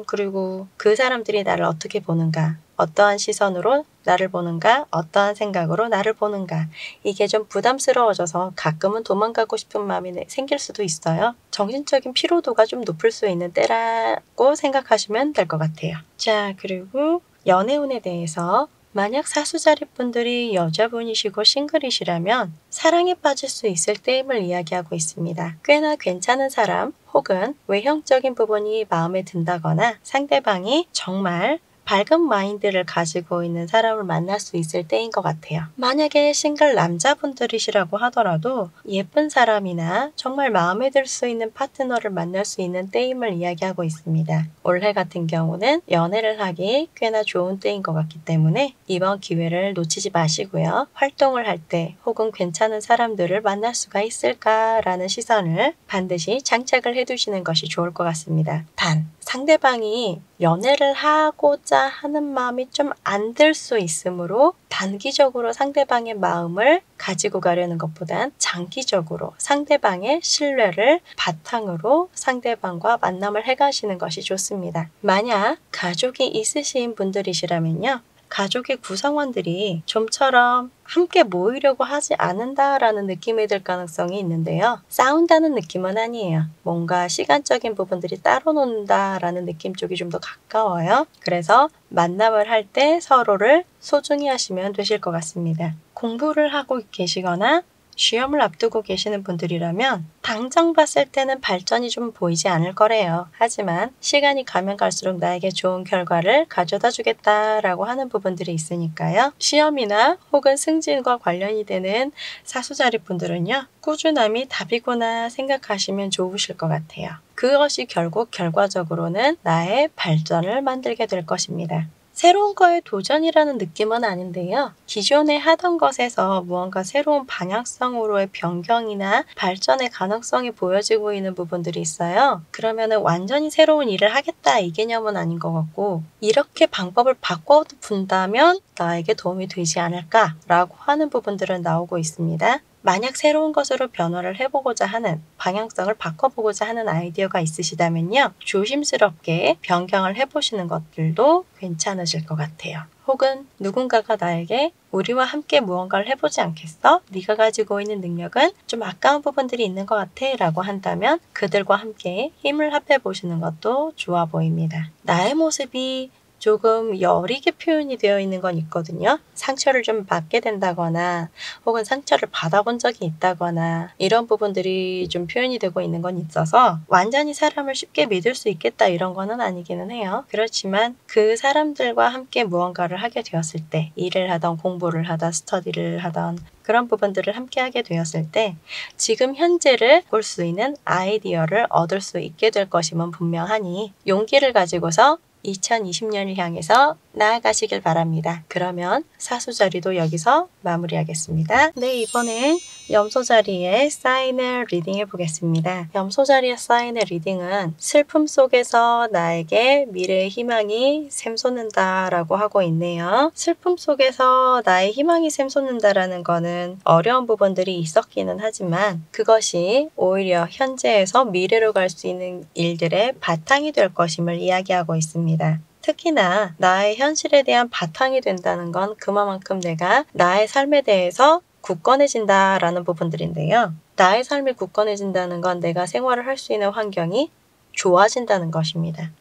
그리고 그 사람들이 나를 어떻게 보는가, 어떠한 시선으로 나를 보는가, 어떠한 생각으로 나를 보는가, 이게 좀 부담스러워져서 가끔은 도망가고 싶은 마음이 생길 수도 있어요. 정신적인 피로도가 좀 높을 수 있는 때라고 생각하시면 될 것 같아요. 자, 그리고 연애운에 대해서 만약 사수자리 분들이 여자분이시고 싱글이시라면 사랑에 빠질 수 있을 때임을 이야기하고 있습니다. 꽤나 괜찮은 사람 혹은 외형적인 부분이 마음에 든다거나 상대방이 정말 밝은 마인드를 가지고 있는 사람을 만날 수 있을 때인 것 같아요. 만약에 싱글 남자분들이시라고 하더라도 예쁜 사람이나 정말 마음에 들 수 있는 파트너를 만날 수 있는 때임을 이야기하고 있습니다. 올해 같은 경우는 연애를 하기 꽤나 좋은 때인 것 같기 때문에 이번 기회를 놓치지 마시고요. 활동을 할 때 혹은 괜찮은 사람들을 만날 수가 있을까라는 시선을 반드시 장착을 해두시는 것이 좋을 것 같습니다. 단, 상대방이 연애를 하고자 하는 마음이 좀 안 들 수 있으므로 단기적으로 상대방의 마음을 가지고 가려는 것보단 장기적으로 상대방의 신뢰를 바탕으로 상대방과 만남을 해가시는 것이 좋습니다. 만약 가족이 있으신 분들이시라면요. 가족의 구성원들이 좀처럼 함께 모이려고 하지 않는다라는 느낌이 들 가능성이 있는데요. 싸운다는 느낌은 아니에요. 뭔가 시간적인 부분들이 따로 논다라는 느낌 쪽이 좀 더 가까워요. 그래서 만남을 할 때 서로를 소중히 하시면 되실 것 같습니다. 공부를 하고 계시거나 시험을 앞두고 계시는 분들이라면 당장 봤을 때는 발전이 좀 보이지 않을 거래요. 하지만 시간이 가면 갈수록 나에게 좋은 결과를 가져다 주겠다라고 하는 부분들이 있으니까요. 시험이나 혹은 승진과 관련이 되는 사수자리 분들은요. 꾸준함이 답이구나 생각하시면 좋으실 것 같아요. 그것이 결국 결과적으로는 나의 발전을 만들게 될 것입니다. 새로운 거에 도전이라는 느낌은 아닌데요. 기존에 하던 것에서 무언가 새로운 방향성으로의 변경이나 발전의 가능성이 보여지고 있는 부분들이 있어요. 그러면은 완전히 새로운 일을 하겠다 이 개념은 아닌 것 같고 이렇게 방법을 바꿔본다면 나에게 도움이 되지 않을까라고 하는 부분들은 나오고 있습니다. 만약 새로운 것으로 변화를 해보고자 하는 방향성을 바꿔보고자 하는 아이디어가 있으시다면요. 조심스럽게 변경을 해보시는 것들도 괜찮으실 것 같아요. 혹은 누군가가 나에게 우리와 함께 무언가를 해보지 않겠어? 네가 가지고 있는 능력은 좀 아까운 부분들이 있는 것 같아 라고 한다면 그들과 함께 힘을 합해보시는 것도 좋아 보입니다. 나의 모습이 조금 여리게 표현이 되어 있는 건 있거든요. 상처를 좀 받게 된다거나 혹은 상처를 받아본 적이 있다거나 이런 부분들이 좀 표현이 되고 있는 건 있어서 완전히 사람을 쉽게 믿을 수 있겠다 이런 거는 아니기는 해요. 그렇지만 그 사람들과 함께 무언가를 하게 되었을 때 일을 하던 공부를 하던 스터디를 하던 그런 부분들을 함께 하게 되었을 때 지금 현재를 볼 수 있는 아이디어를 얻을 수 있게 될 것임은 분명하니 용기를 가지고서 2020년을 향해서 나아가시길 바랍니다. 그러면 사수자리도 여기서 마무리하겠습니다. 네, 이번엔 염소자리의 사인을 리딩해 보겠습니다. 염소자리의 사인의 리딩은 슬픔 속에서 나에게 미래의 희망이 샘솟는다 라고 하고 있네요. 슬픔 속에서 나의 희망이 샘솟는다라는 거는 어려운 부분들이 있었기는 하지만 그것이 오히려 현재에서 미래로 갈 수 있는 일들의 바탕이 될 것임을 이야기하고 있습니다. 특히나 나의 현실에 대한 바탕이 된다는 건 그만큼 내가 나의 삶에 대해서 굳건해진다라는 부분들인데요. 나의 삶이 굳건해진다는 건 내가 생활을 할 수 있는 환경이 좋아진다는 것입니다.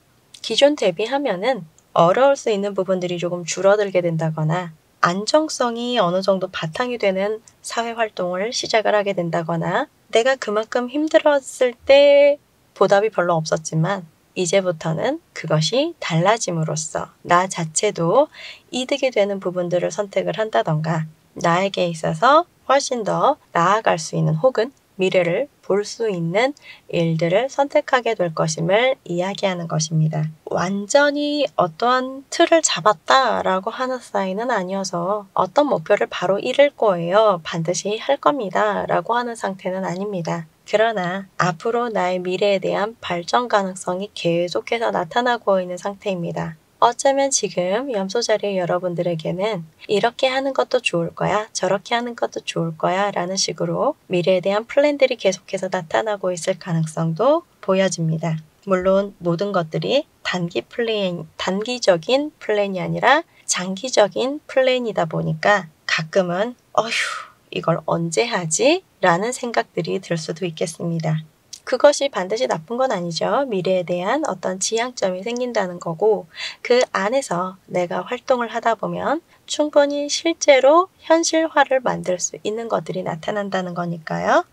기존 대비하면은 어려울 수 있는 부분들이 조금 줄어들게 된다거나 안정성이 어느 정도 바탕이 되는 사회활동을 시작을 하게 된다거나 내가 그만큼 힘들었을 때 보답이 별로 없었지만 이제부터는 그것이 달라짐으로써 나 자체도 이득이 되는 부분들을 선택을 한다던가 나에게 있어서 훨씬 더 나아갈 수 있는 혹은 미래를 볼 수 있는 일들을 선택하게 될 것임을 이야기하는 것입니다. 완전히 어떠한 틀을 잡았다라고 하는 사인은 아니어서 어떤 목표를 바로 이룰 거예요. 반드시 할 겁니다. 라고 하는 상태는 아닙니다. 그러나 앞으로 나의 미래에 대한 발전 가능성이 계속해서 나타나고 있는 상태입니다. 어쩌면 지금 염소자리의 여러분들에게는 이렇게 하는 것도 좋을 거야, 저렇게 하는 것도 좋을 거야 라는 식으로 미래에 대한 플랜들이 계속해서 나타나고 있을 가능성도 보여집니다. 물론 모든 것들이 단기적인 플랜이 아니라 장기적인 플랜이다 보니까 가끔은 어휴 이걸 언제 하지? 라는 생각들이 들 수도 있겠습니다. 그것이 반드시 나쁜 건 아니죠. 미래에 대한 어떤 지향점이 생긴다는 거고 그 안에서 내가 활동을 하다 보면 충분히 실제로 현실화를 만들 수 있는 것들이 나타난다는 거니까요.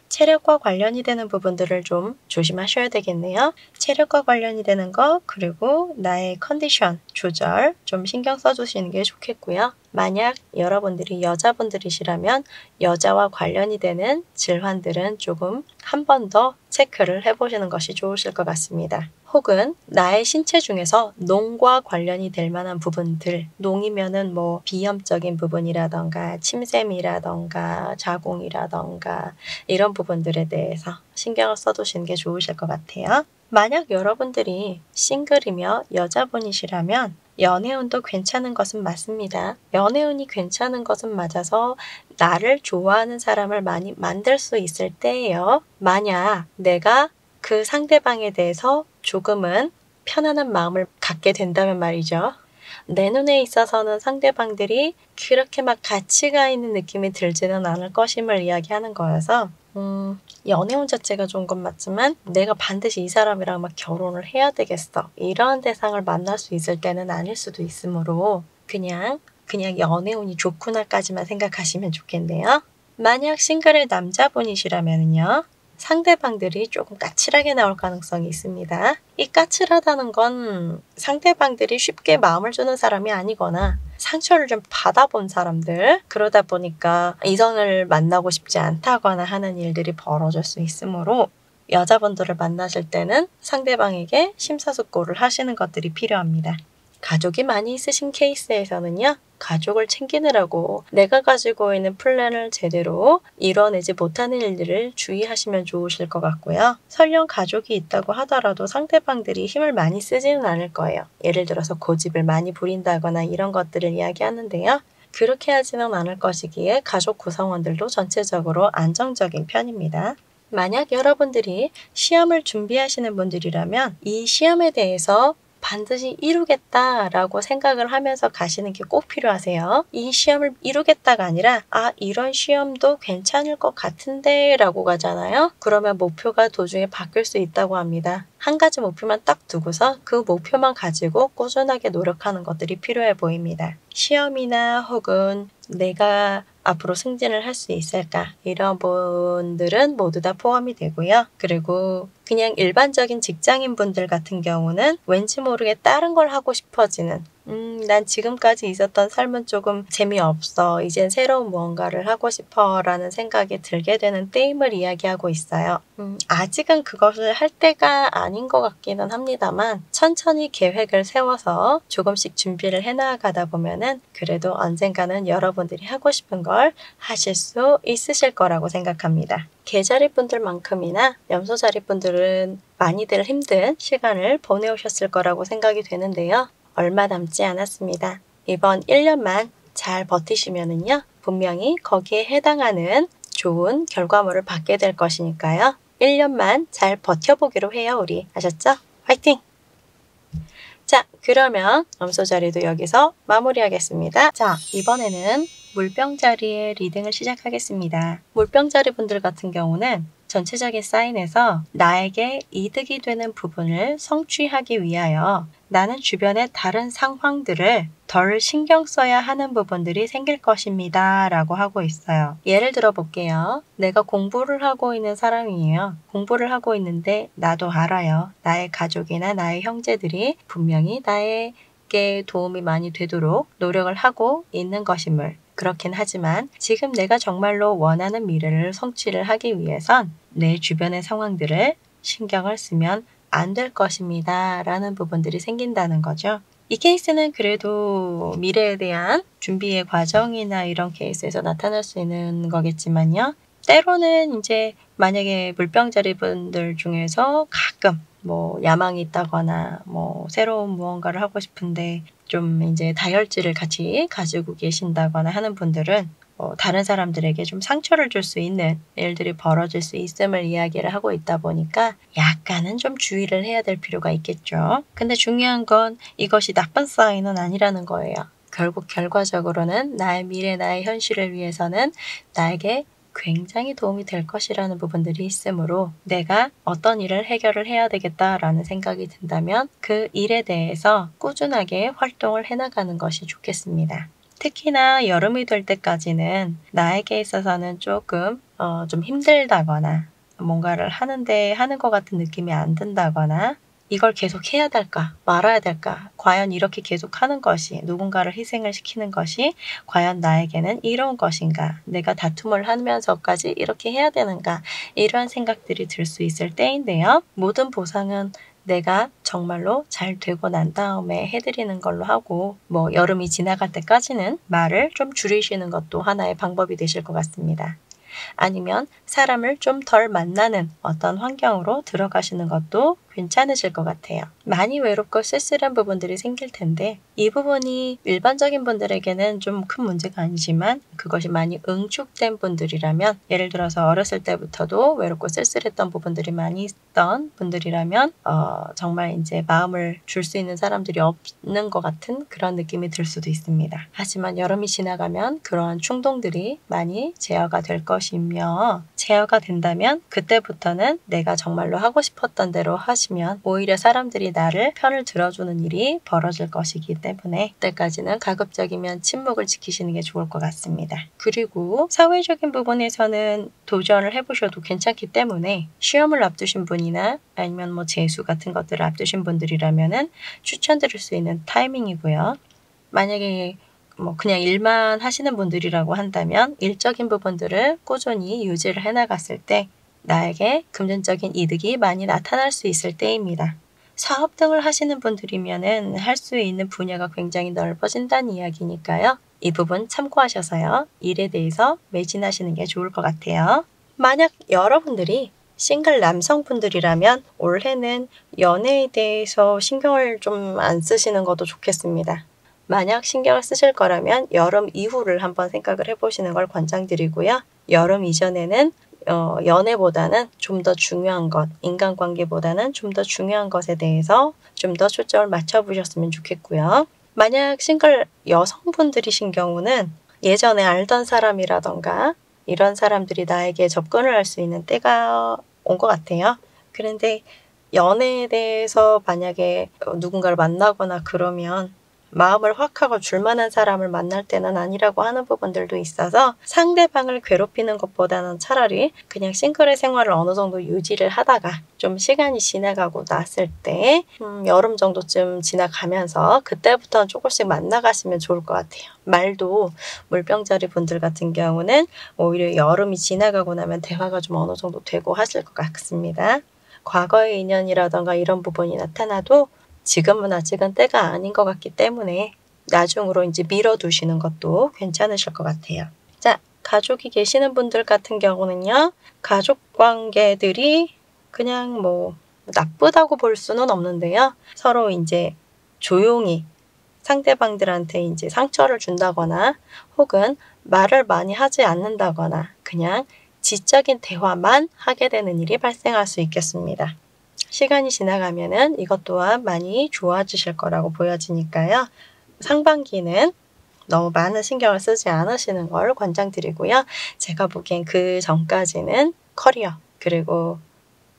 체력과 관련이 되는 부분들을 좀 조심하셔야 되겠네요. 체력과 관련이 되는 거 그리고 나의 컨디션 조절 좀 신경 써주시는 게 좋겠고요. 만약 여러분들이 여자분들이시라면 여자와 관련이 되는 질환들은 조금 한 번 더 체크를 해보시는 것이 좋으실 것 같습니다. 혹은 나의 신체 중에서 농과 관련이 될 만한 부분들, 농이면은 뭐 비염적인 부분이라던가 침샘이라던가 자궁이라던가 이런 부분들에 대해서 신경을 써두시는 게 좋으실 것 같아요. 만약 여러분들이 싱글이며 여자분이시라면 연애운도 괜찮은 것은 맞습니다. 연애운이 괜찮은 것은 맞아서 나를 좋아하는 사람을 많이 만들 수 있을 때예요. 만약 내가 그 상대방에 대해서 조금은 편안한 마음을 갖게 된다면 말이죠. 내 눈에 있어서는 상대방들이 그렇게 막 가치가 있는 느낌이 들지는 않을 것임을 이야기하는 거여서 연애운 자체가 좋은 건 맞지만 내가 반드시 이 사람이랑 막 결혼을 해야 되겠어. 이런 대상을 만날 수 있을 때는 아닐 수도 있으므로 그냥 연애운이 좋구나까지만 생각하시면 좋겠네요. 만약 싱글의 남자분이시라면요. 상대방들이 조금 까칠하게 나올 가능성이 있습니다. 이 까칠하다는 건 상대방들이 쉽게 마음을 주는 사람이 아니거나 상처를 좀 받아본 사람들, 그러다 보니까 이성을 만나고 싶지 않다거나 하는 일들이 벌어질 수 있으므로 여자분들을 만나실 때는 상대방에게 심사숙고를 하시는 것들이 필요합니다. 가족이 많이 있으신 케이스에서는요. 가족을 챙기느라고 내가 가지고 있는 플랜을 제대로 이뤄내지 못하는 일들을 주의하시면 좋으실 것 같고요. 설령 가족이 있다고 하더라도 상대방들이 힘을 많이 쓰지는 않을 거예요. 예를 들어서 고집을 많이 부린다거나 이런 것들을 이야기하는데요. 그렇게 하지는 않을 것이기에 가족 구성원들도 전체적으로 안정적인 편입니다. 만약 여러분들이 시험을 준비하시는 분들이라면 이 시험에 대해서 반드시 이루겠다라고 생각을 하면서 가시는 게 꼭 필요하세요. 이 시험을 이루겠다가 아니라 이런 시험도 괜찮을 것 같은데 라고 가잖아요. 그러면 목표가 도중에 바뀔 수 있다고 합니다. 한 가지 목표만 딱 두고서 그 목표만 가지고 꾸준하게 노력하는 것들이 필요해 보입니다. 시험이나 혹은 내가 앞으로 승진을 할 수 있을까? 이런 분들은 모두 다 포함이 되고요. 그리고 그냥 일반적인 직장인 분들 같은 경우는 왠지 모르게 다른 걸 하고 싶어지는 난 지금까지 있었던 삶은 조금 재미없어. 이젠 새로운 무언가를 하고 싶어 라는 생각이 들게 되는 때임을 이야기하고 있어요. 아직은 그것을 할 때가 아닌 것 같기는 합니다만 천천히 계획을 세워서 조금씩 준비를 해나가다 보면은 그래도 언젠가는 여러분들이 하고 싶은 걸 하실 수 있으실 거라고 생각합니다. 개자리 분들만큼이나 염소자리 분들은 많이들 힘든 시간을 보내오셨을 거라고 생각이 되는데요. 얼마 남지 않았습니다. 이번 1년만 잘 버티시면은요. 분명히 거기에 해당하는 좋은 결과물을 받게 될 것이니까요. 1년만 잘 버텨보기로 해요, 우리. 아셨죠? 화이팅! 자, 그러면 염소자리도 여기서 마무리하겠습니다. 자, 이번에는 물병자리의 리딩을 시작하겠습니다. 물병자리 분들 같은 경우는 전체적인 사인에서 나에게 이득이 되는 부분을 성취하기 위하여 나는 주변의 다른 상황들을 덜 신경 써야 하는 부분들이 생길 것입니다. 라고 하고 있어요. 예를 들어 볼게요. 내가 공부를 하고 있는 사람이에요. 공부를 하고 있는데 나도 알아요. 나의 가족이나 나의 형제들이 분명히 나에게 도움이 많이 되도록 노력을 하고 있는 것임을. 그렇긴 하지만 지금 내가 정말로 원하는 미래를 성취를 하기 위해선 내 주변의 상황들을 신경을 쓰면 안 될 것입니다. 라는 부분들이 생긴다는 거죠. 이 케이스는 그래도 미래에 대한 준비의 과정이나 이런 케이스에서 나타날 수 있는 거겠지만요. 때로는 이제 만약에 물병자리 분들 중에서 가끔 야망이 있다거나 새로운 무언가를 하고 싶은데 좀 이제 다혈질을 같이 가지고 계신다거나 하는 분들은 다른 사람들에게 좀 상처를 줄 수 있는 일들이 벌어질 수 있음을 이야기를 하고 있다 보니까 약간은 좀 주의를 해야 될 필요가 있겠죠. 근데 중요한 건 이것이 나쁜 사인은 아니라는 거예요. 결국 결과적으로는 나의 미래, 나의 현실을 위해서는 나에게 굉장히 도움이 될 것이라는 부분들이 있으므로 내가 어떤 일을 해결을 해야 되겠다라는 생각이 든다면 그 일에 대해서 꾸준하게 활동을 해나가는 것이 좋겠습니다. 특히나 여름이 될 때까지는 나에게 있어서는 조금 좀 힘들다거나 뭔가를 하는 것 같은 느낌이 안 든다거나 이걸 계속 해야 될까 말아야 될까 과연 이렇게 계속 하는 것이 누군가를 희생을 시키는 것이 과연 나에게는 이로운 것인가 내가 다툼을 하면서까지 이렇게 해야 되는가 이러한 생각들이 들 수 있을 때인데요. 모든 보상은 내가 정말로 잘 되고 난 다음에 해드리는 걸로 하고 여름이 지나갈 때까지는 말을 좀 줄이시는 것도 하나의 방법이 되실 것 같습니다. 아니면 사람을 좀 덜 만나는 어떤 환경으로 들어가시는 것도 괜찮으실 것 같아요. 많이 외롭고 쓸쓸한 부분들이 생길 텐데 이 부분이 일반적인 분들에게는 좀 큰 문제가 아니지만 그것이 많이 응축된 분들이라면 예를 들어서 어렸을 때부터도 외롭고 쓸쓸했던 부분들이 많이 있던 분들이라면 정말 이제 마음을 줄 수 있는 사람들이 없는 것 같은 그런 느낌이 들 수도 있습니다. 하지만 여름이 지나가면 그러한 충동들이 많이 제어가 될 것이며 제어가 된다면 그때부터는 내가 정말로 하고 싶었던 대로 하시면 오히려 사람들이 나를 편을 들어주는 일이 벌어질 것이기 때문에 그때까지는 가급적이면 침묵을 지키시는 게 좋을 것 같습니다. 그리고 사회적인 부분에서는 도전을 해보셔도 괜찮기 때문에 시험을 앞두신 분이나 아니면 뭐 재수 같은 것들을 앞두신 분들이라면은 추천드릴 수 있는 타이밍이고요. 만약에 뭐 그냥 일만 하시는 분들이라고 한다면 일적인 부분들을 꾸준히 유지를 해나갔을 때 나에게 금전적인 이득이 많이 나타날 수 있을 때입니다. 사업 등을 하시는 분들이면은 할 수 있는 분야가 굉장히 넓어진다는 이야기니까요. 이 부분 참고하셔서요. 일에 대해서 매진하시는 게 좋을 것 같아요. 만약 여러분들이 싱글 남성분들이라면 올해는 연애에 대해서 신경을 좀 안 쓰시는 것도 좋겠습니다. 만약 신경을 쓰실 거라면 여름 이후를 한번 생각을 해보시는 걸 권장드리고요. 여름 이전에는 연애보다는 좀 더 중요한 것, 인간관계보다는 좀 더 중요한 것에 대해서 좀 더 초점을 맞춰보셨으면 좋겠고요. 만약 싱글 여성분들이신 경우는 예전에 알던 사람이라던가 이런 사람들이 나에게 접근을 할 수 있는 때가 온 것 같아요. 그런데 연애에 대해서 만약에 누군가를 만나거나 그러면 마음을 확 하고 줄만한 사람을 만날 때는 아니라고 하는 부분들도 있어서 상대방을 괴롭히는 것보다는 차라리 그냥 싱글의 생활을 어느 정도 유지를 하다가 좀 시간이 지나가고 났을 때 여름 정도쯤 지나가면서 그때부터는 조금씩 만나가시면 좋을 것 같아요. 말도 물병자리 분들 같은 경우는 오히려 여름이 지나가고 나면 대화가 좀 어느 정도 되고 하실 것 같습니다. 과거의 인연이라던가 이런 부분이 나타나도 지금은 아직은 때가 아닌 것 같기 때문에 나중으로 이제 미뤄두시는 것도 괜찮으실 것 같아요. 자, 가족이 계시는 분들 같은 경우는요. 가족 관계들이 그냥 뭐 나쁘다고 볼 수는 없는데요. 서로 이제 조용히 상대방들한테 이제 상처를 준다거나 혹은 말을 많이 하지 않는다거나 그냥 지적인 대화만 하게 되는 일이 발생할 수 있겠습니다. 시간이 지나가면은 이것 또한 많이 좋아지실 거라고 보여지니까요. 상반기는 너무 많은 신경을 쓰지 않으시는 걸 권장드리고요. 제가 보기엔 그 전까지는 커리어 그리고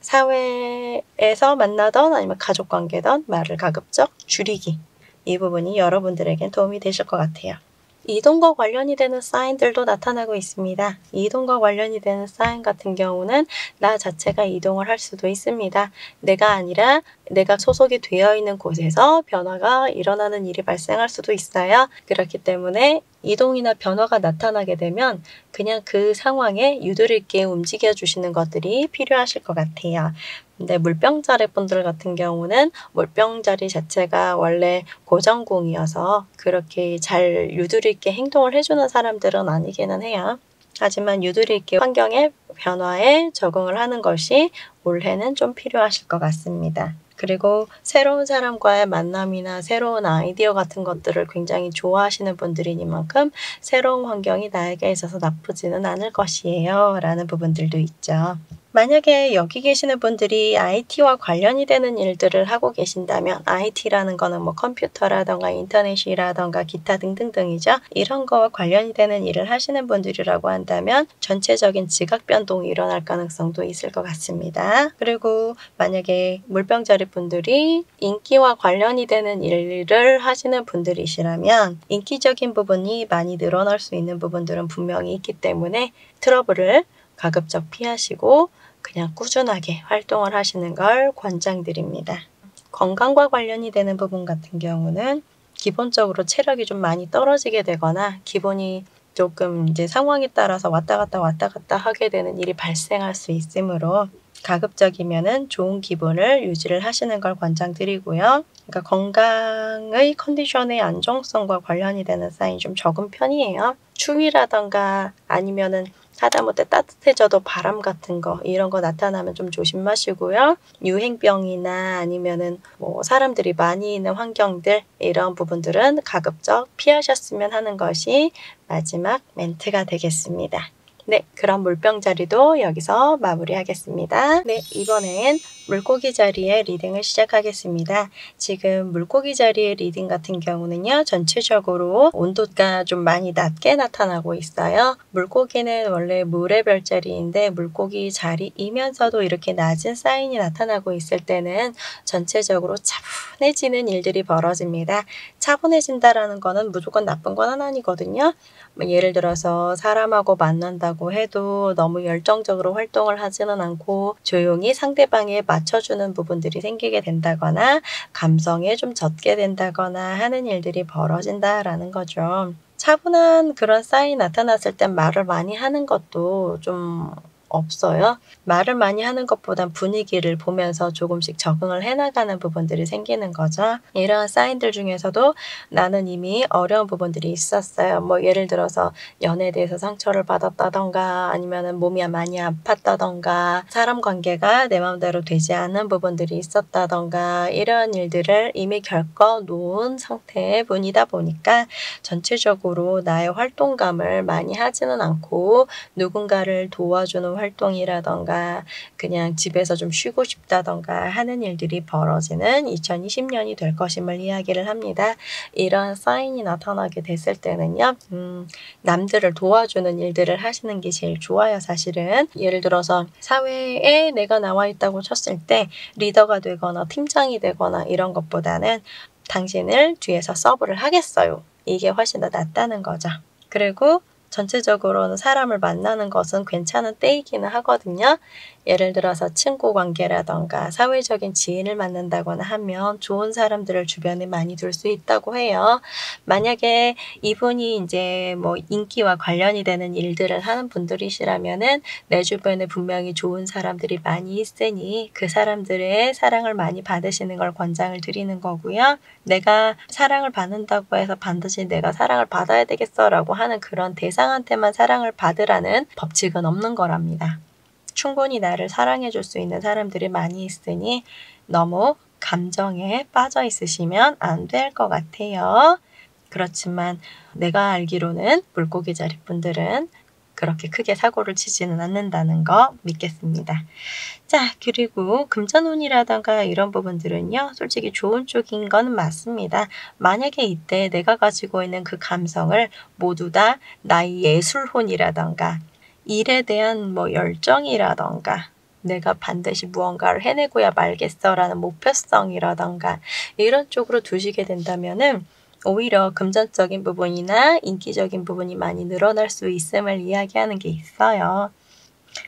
사회에서 만나던 아니면 가족관계던 말을 가급적 줄이기 이 부분이 여러분들에겐 도움이 되실 것 같아요. 이동과 관련이 되는 사인들도 나타나고 있습니다. 이동과 관련이 되는 사인 같은 경우는 나 자체가 이동을 할 수도 있습니다. 내가 아니라 내가 소속이 되어 있는 곳에서 변화가 일어나는 일이 발생할 수도 있어요. 그렇기 때문에 이동이나 변화가 나타나게 되면 그냥 그 상황에 유도리 있게 움직여 주시는 것들이 필요하실 것 같아요. 근데 물병자리 분들 같은 경우는 물병자리 자체가 원래 고정궁이어서 그렇게 잘 유두리 있게 행동을 해주는 사람들은 아니기는 해요. 하지만 유두리 있게 환경의 변화에 적응을 하는 것이 올해는 좀 필요하실 것 같습니다. 그리고 새로운 사람과의 만남이나 새로운 아이디어 같은 것들을 굉장히 좋아하시는 분들이니만큼 새로운 환경이 나에게 있어서 나쁘지는 않을 것이에요 라는 부분들도 있죠. 만약에 여기 계시는 분들이 IT와 관련이 되는 일들을 하고 계신다면 IT라는 거는 뭐 컴퓨터라던가 인터넷이라던가 기타 등등등이죠. 이런 거와 관련이 되는 일을 하시는 분들이라고 한다면 전체적인 지각 변동이 일어날 가능성도 있을 것 같습니다. 그리고 만약에 물병자리 분들이 인기와 관련이 되는 일을 하시는 분들이시라면 인기적인 부분이 많이 늘어날 수 있는 부분들은 분명히 있기 때문에 트러블을 가급적 피하시고 그냥 꾸준하게 활동을 하시는 걸 권장드립니다. 건강과 관련이 되는 부분 같은 경우는 기본적으로 체력이 좀 많이 떨어지게 되거나 기본이 조금 이제 상황에 따라서 왔다 갔다 하게 되는 일이 발생할 수 있으므로 가급적이면은 좋은 기분을 유지를 하시는 걸 권장드리고요. 그러니까 건강의 컨디션의 안정성과 관련이 되는 사인이 좀 적은 편이에요. 추위라던가 아니면은 하다못해 따뜻해져도 바람 같은 거 이런 거 나타나면 좀 조심하시고요. 유행병이나 아니면은 뭐 사람들이 많이 있는 환경들 이런 부분들은 가급적 피하셨으면 하는 것이 마지막 멘트가 되겠습니다. 네, 그럼 물병 자리도 여기서 마무리하겠습니다. 네, 이번엔 물고기 자리의 리딩을 시작하겠습니다. 지금 물고기 자리의 리딩 같은 경우는요, 전체적으로 온도가 좀 많이 낮게 나타나고 있어요. 물고기는 원래 물의 별자리인데 물고기 자리이면서도 이렇게 낮은 사인이 나타나고 있을 때는 전체적으로 차분해지는 일들이 벌어집니다. 차분해진다라는 거는 무조건 나쁜 건 아니거든요. 예를 들어서 사람하고 만난다고 해도 너무 열정적으로 활동을 하지는 않고 조용히 상대방에 맞춰주는 부분들이 생기게 된다거나 감성에 좀 젖게 된다거나 하는 일들이 벌어진다라는 거죠. 차분한 그런 사인이 나타났을 땐 말을 많이 하는 것도 좀 없어요. 말을 많이 하는 것보단 분위기를 보면서 조금씩 적응을 해나가는 부분들이 생기는 거죠. 이러한 사인들 중에서도 나는 이미 어려운 부분들이 있었어요. 뭐 예를 들어서 연애에 대해서 상처를 받았다던가 아니면은 몸이 많이 아팠다던가 사람 관계가 내 마음대로 되지 않은 부분들이 있었다던가 이런 일들을 이미 겪어 놓은 상태의 분이다 보니까 전체적으로 나의 활동감을 많이 하지는 않고 누군가를 도와주는 활동이라던가 그냥 집에서 좀 쉬고 싶다던가 하는 일들이 벌어지는 2020년이 될 것임을 이야기를 합니다. 이런 사인이 나타나게 됐을 때는요. 남들을 도와주는 일들을 하시는 게 제일 좋아요, 사실은. 예를 들어서 사회에 내가 나와 있다고 쳤을 때 리더가 되거나 팀장이 되거나 이런 것보다는 당신을 뒤에서 서브를 하겠어요. 이게 훨씬 더 낫다는 거죠. 그리고 전체적으로는 사람을 만나는 것은 괜찮은 때이기는 하거든요. 예를 들어서 친구 관계라던가 사회적인 지인을 만난다거나 하면 좋은 사람들을 주변에 많이 둘 수 있다고 해요. 만약에 이분이 이제 뭐 인기와 관련이 되는 일들을 하는 분들이시라면은 내 주변에 분명히 좋은 사람들이 많이 있으니 그 사람들의 사랑을 많이 받으시는 걸 권장을 드리는 거고요. 내가 사랑을 받는다고 해서 반드시 내가 사랑을 받아야 되겠어라고 하는 그런 대상한테만 사랑을 받으라는 법칙은 없는 거랍니다. 충분히 나를 사랑해줄 수 있는 사람들이 많이 있으니 너무 감정에 빠져 있으시면 안 될 것 같아요. 그렇지만 내가 알기로는 물고기 자리 분들은 그렇게 크게 사고를 치지는 않는다는 거 믿겠습니다. 자, 그리고 금전운이라던가 이런 부분들은요, 솔직히 좋은 쪽인 건 맞습니다. 만약에 이때 내가 가지고 있는 그 감성을 모두 다 나의 예술혼이라던가 일에 대한 뭐 열정이라던가 내가 반드시 무언가를 해내고야 말겠어라는 목표성이라던가 이런 쪽으로 두시게 된다면은 오히려 금전적인 부분이나 인기적인 부분이 많이 늘어날 수 있음을 이야기하는 게 있어요.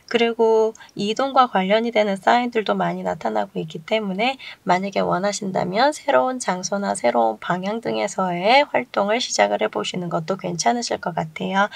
그리고 이동과 관련이 되는 사인들도 많이 나타나고 있기 때문에 만약에 원하신다면 새로운 장소나 새로운 방향 등에서의 활동을 시작을 해보시는 것도 괜찮으실 것 같아요.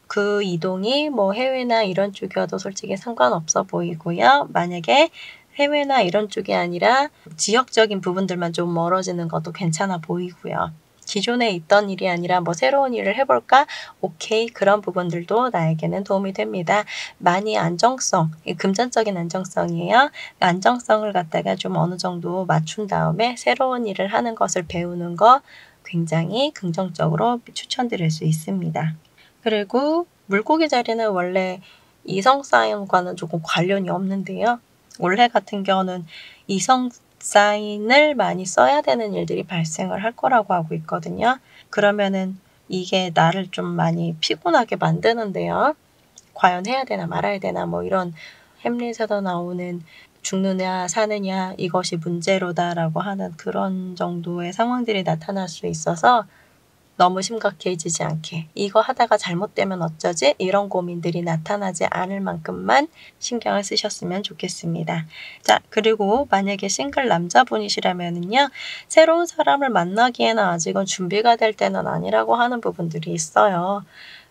그 이동이 뭐 해외나 이런 쪽이어도 솔직히 상관없어 보이고요. 만약에 해외나 이런 쪽이 아니라 지역적인 부분들만 좀 멀어지는 것도 괜찮아 보이고요. 기존에 있던 일이 아니라 뭐 새로운 일을 해볼까? 오케이, 그런 부분들도 나에게는 도움이 됩니다. 많이 안정성, 금전적인 안정성이에요. 안정성을 갖다가 좀 어느 정도 맞춘 다음에 새로운 일을 하는 것을 배우는 거 굉장히 긍정적으로 추천드릴 수 있습니다. 그리고 물고기 자리는 원래 이성 사인과는 조금 관련이 없는데요. 올해 같은 경우는 이성 사인을 많이 써야 되는 일들이 발생을 할 거라고 하고 있거든요. 그러면은 이게 나를 좀 많이 피곤하게 만드는데요. 과연 해야 되나 말아야 되나 뭐 이런 햄릿에서 나오는 죽느냐 사느냐 이것이 문제로다라고 하는 그런 정도의 상황들이 나타날 수 있어서 너무 심각해지지 않게 이거 하다가 잘못되면 어쩌지? 이런 고민들이 나타나지 않을 만큼만 신경을 쓰셨으면 좋겠습니다. 자, 그리고 만약에 싱글 남자분이시라면은요. 새로운 사람을 만나기에는 아직은 준비가 될 때는 아니라고 하는 부분들이 있어요.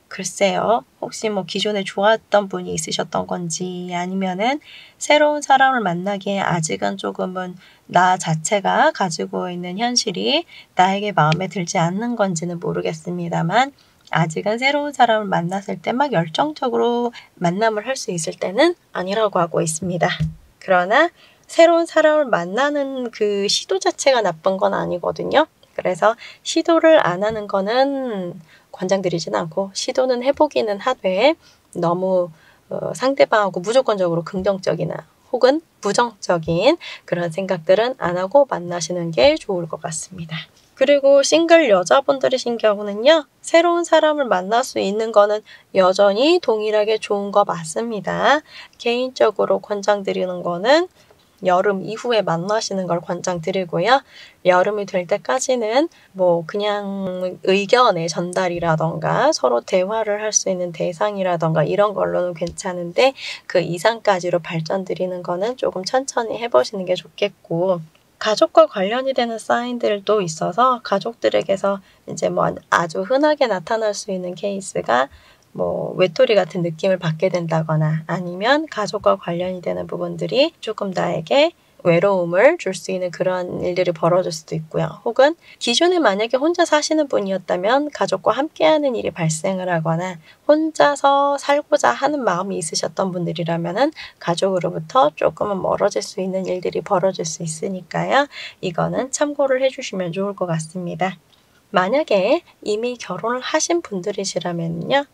글쎄요. 혹시 뭐 기존에 좋았던 분이 있으셨던 건지 아니면은 새로운 사람을 만나기에 아직은 조금은 나 자체가 가지고 있는 현실이 나에게 마음에 들지 않는 건지는 모르겠습니다만 아직은 새로운 사람을 만났을 때 막 열정적으로 만남을 할 수 있을 때는 아니라고 하고 있습니다. 그러나 새로운 사람을 만나는 그 시도 자체가 나쁜 건 아니거든요. 그래서 시도를 안 하는 거는 권장드리진 않고 시도는 해보기는 하되 너무 상대방하고 무조건적으로 긍정적이나 혹은 부정적인 그런 생각들은 안 하고 만나시는 게 좋을 것 같습니다. 그리고 싱글 여자분들이신 경우는요. 새로운 사람을 만날 수 있는 거는 여전히 동일하게 좋은 거 맞습니다. 개인적으로 권장드리는 거는 여름 이후에 만나시는 걸 권장드리고요. 여름이 될 때까지는 뭐 그냥 의견의 전달이라던가 서로 대화를 할 수 있는 대상이라던가 이런 걸로는 괜찮은데 그 이상까지로 발전드리는 거는 조금 천천히 해보시는 게 좋겠고 가족과 관련이 되는 사인들도 있어서 가족들에게서 이제 뭐 아주 흔하게 나타날 수 있는 케이스가 뭐 외톨이 같은 느낌을 받게 된다거나 아니면 가족과 관련이 되는 부분들이 조금 나에게 외로움을 줄 수 있는 그런 일들이 벌어질 수도 있고요. 혹은 기존에 만약에 혼자 사시는 분이었다면 가족과 함께하는 일이 발생을 하거나 혼자서 살고자 하는 마음이 있으셨던 분들이라면은 가족으로부터 조금은 멀어질 수 있는 일들이 벌어질 수 있으니까요. 이거는 참고를 해주시면 좋을 것 같습니다. 만약에 이미 결혼을 하신 분들이시라면요.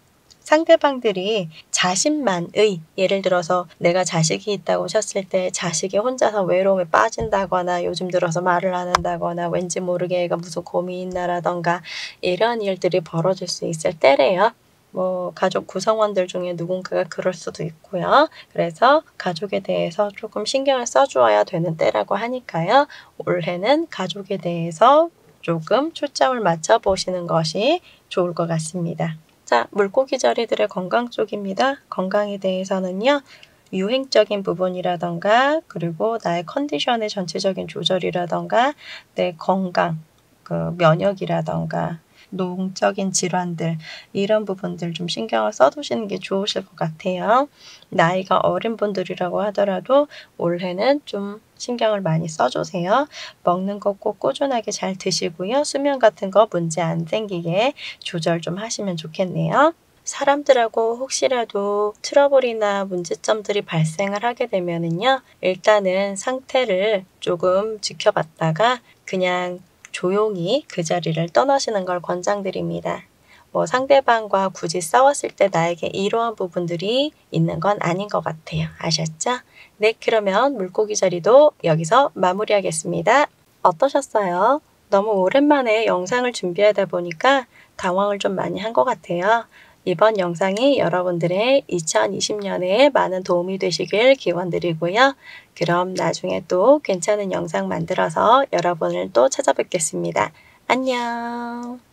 상대방들이 자신만의 예를 들어서 내가 자식이 있다고 하셨을 때 자식이 혼자서 외로움에 빠진다거나 요즘 들어서 말을 안 한다거나 왠지 모르게 애가 무슨 고민이 있나라던가 이런 일들이 벌어질 수 있을 때래요. 뭐 가족 구성원들 중에 누군가가 그럴 수도 있고요. 그래서 가족에 대해서 조금 신경을 써주어야 되는 때라고 하니까요. 올해는 가족에 대해서 조금 초점을 맞춰보시는 것이 좋을 것 같습니다. 자, 물고기 자리들의 건강 쪽입니다. 건강에 대해서는요. 유행적인 부분이라던가 그리고 나의 컨디션의 전체적인 조절이라던가 내 건강, 그 면역이라던가 노적인 질환들 이런 부분들 좀 신경을 써두시는 게 좋으실 것 같아요. 나이가 어린 분들이라고 하더라도 올해는 좀 신경을 많이 써주세요. 먹는 거 꼭 꾸준하게 잘 드시고요. 수면 같은 거 문제 안 생기게 조절 좀 하시면 좋겠네요. 사람들하고 혹시라도 트러블이나 문제점들이 발생을 하게 되면은요. 일단은 상태를 조금 지켜봤다가 그냥 조용히 그 자리를 떠나시는 걸 권장드립니다. 뭐 상대방과 굳이 싸웠을 때 나에게 이러한 부분들이 있는 건 아닌 것 같아요. 아셨죠? 네, 그러면 물고기 자리도 여기서 마무리하겠습니다. 어떠셨어요? 너무 오랜만에 영상을 준비하다 보니까 당황을 좀 많이 한 것 같아요. 이번 영상이 여러분들의 2020년에 많은 도움이 되시길 기원드리고요. 그럼 나중에 또 괜찮은 영상 만들어서 여러분을 또 찾아뵙겠습니다. 안녕.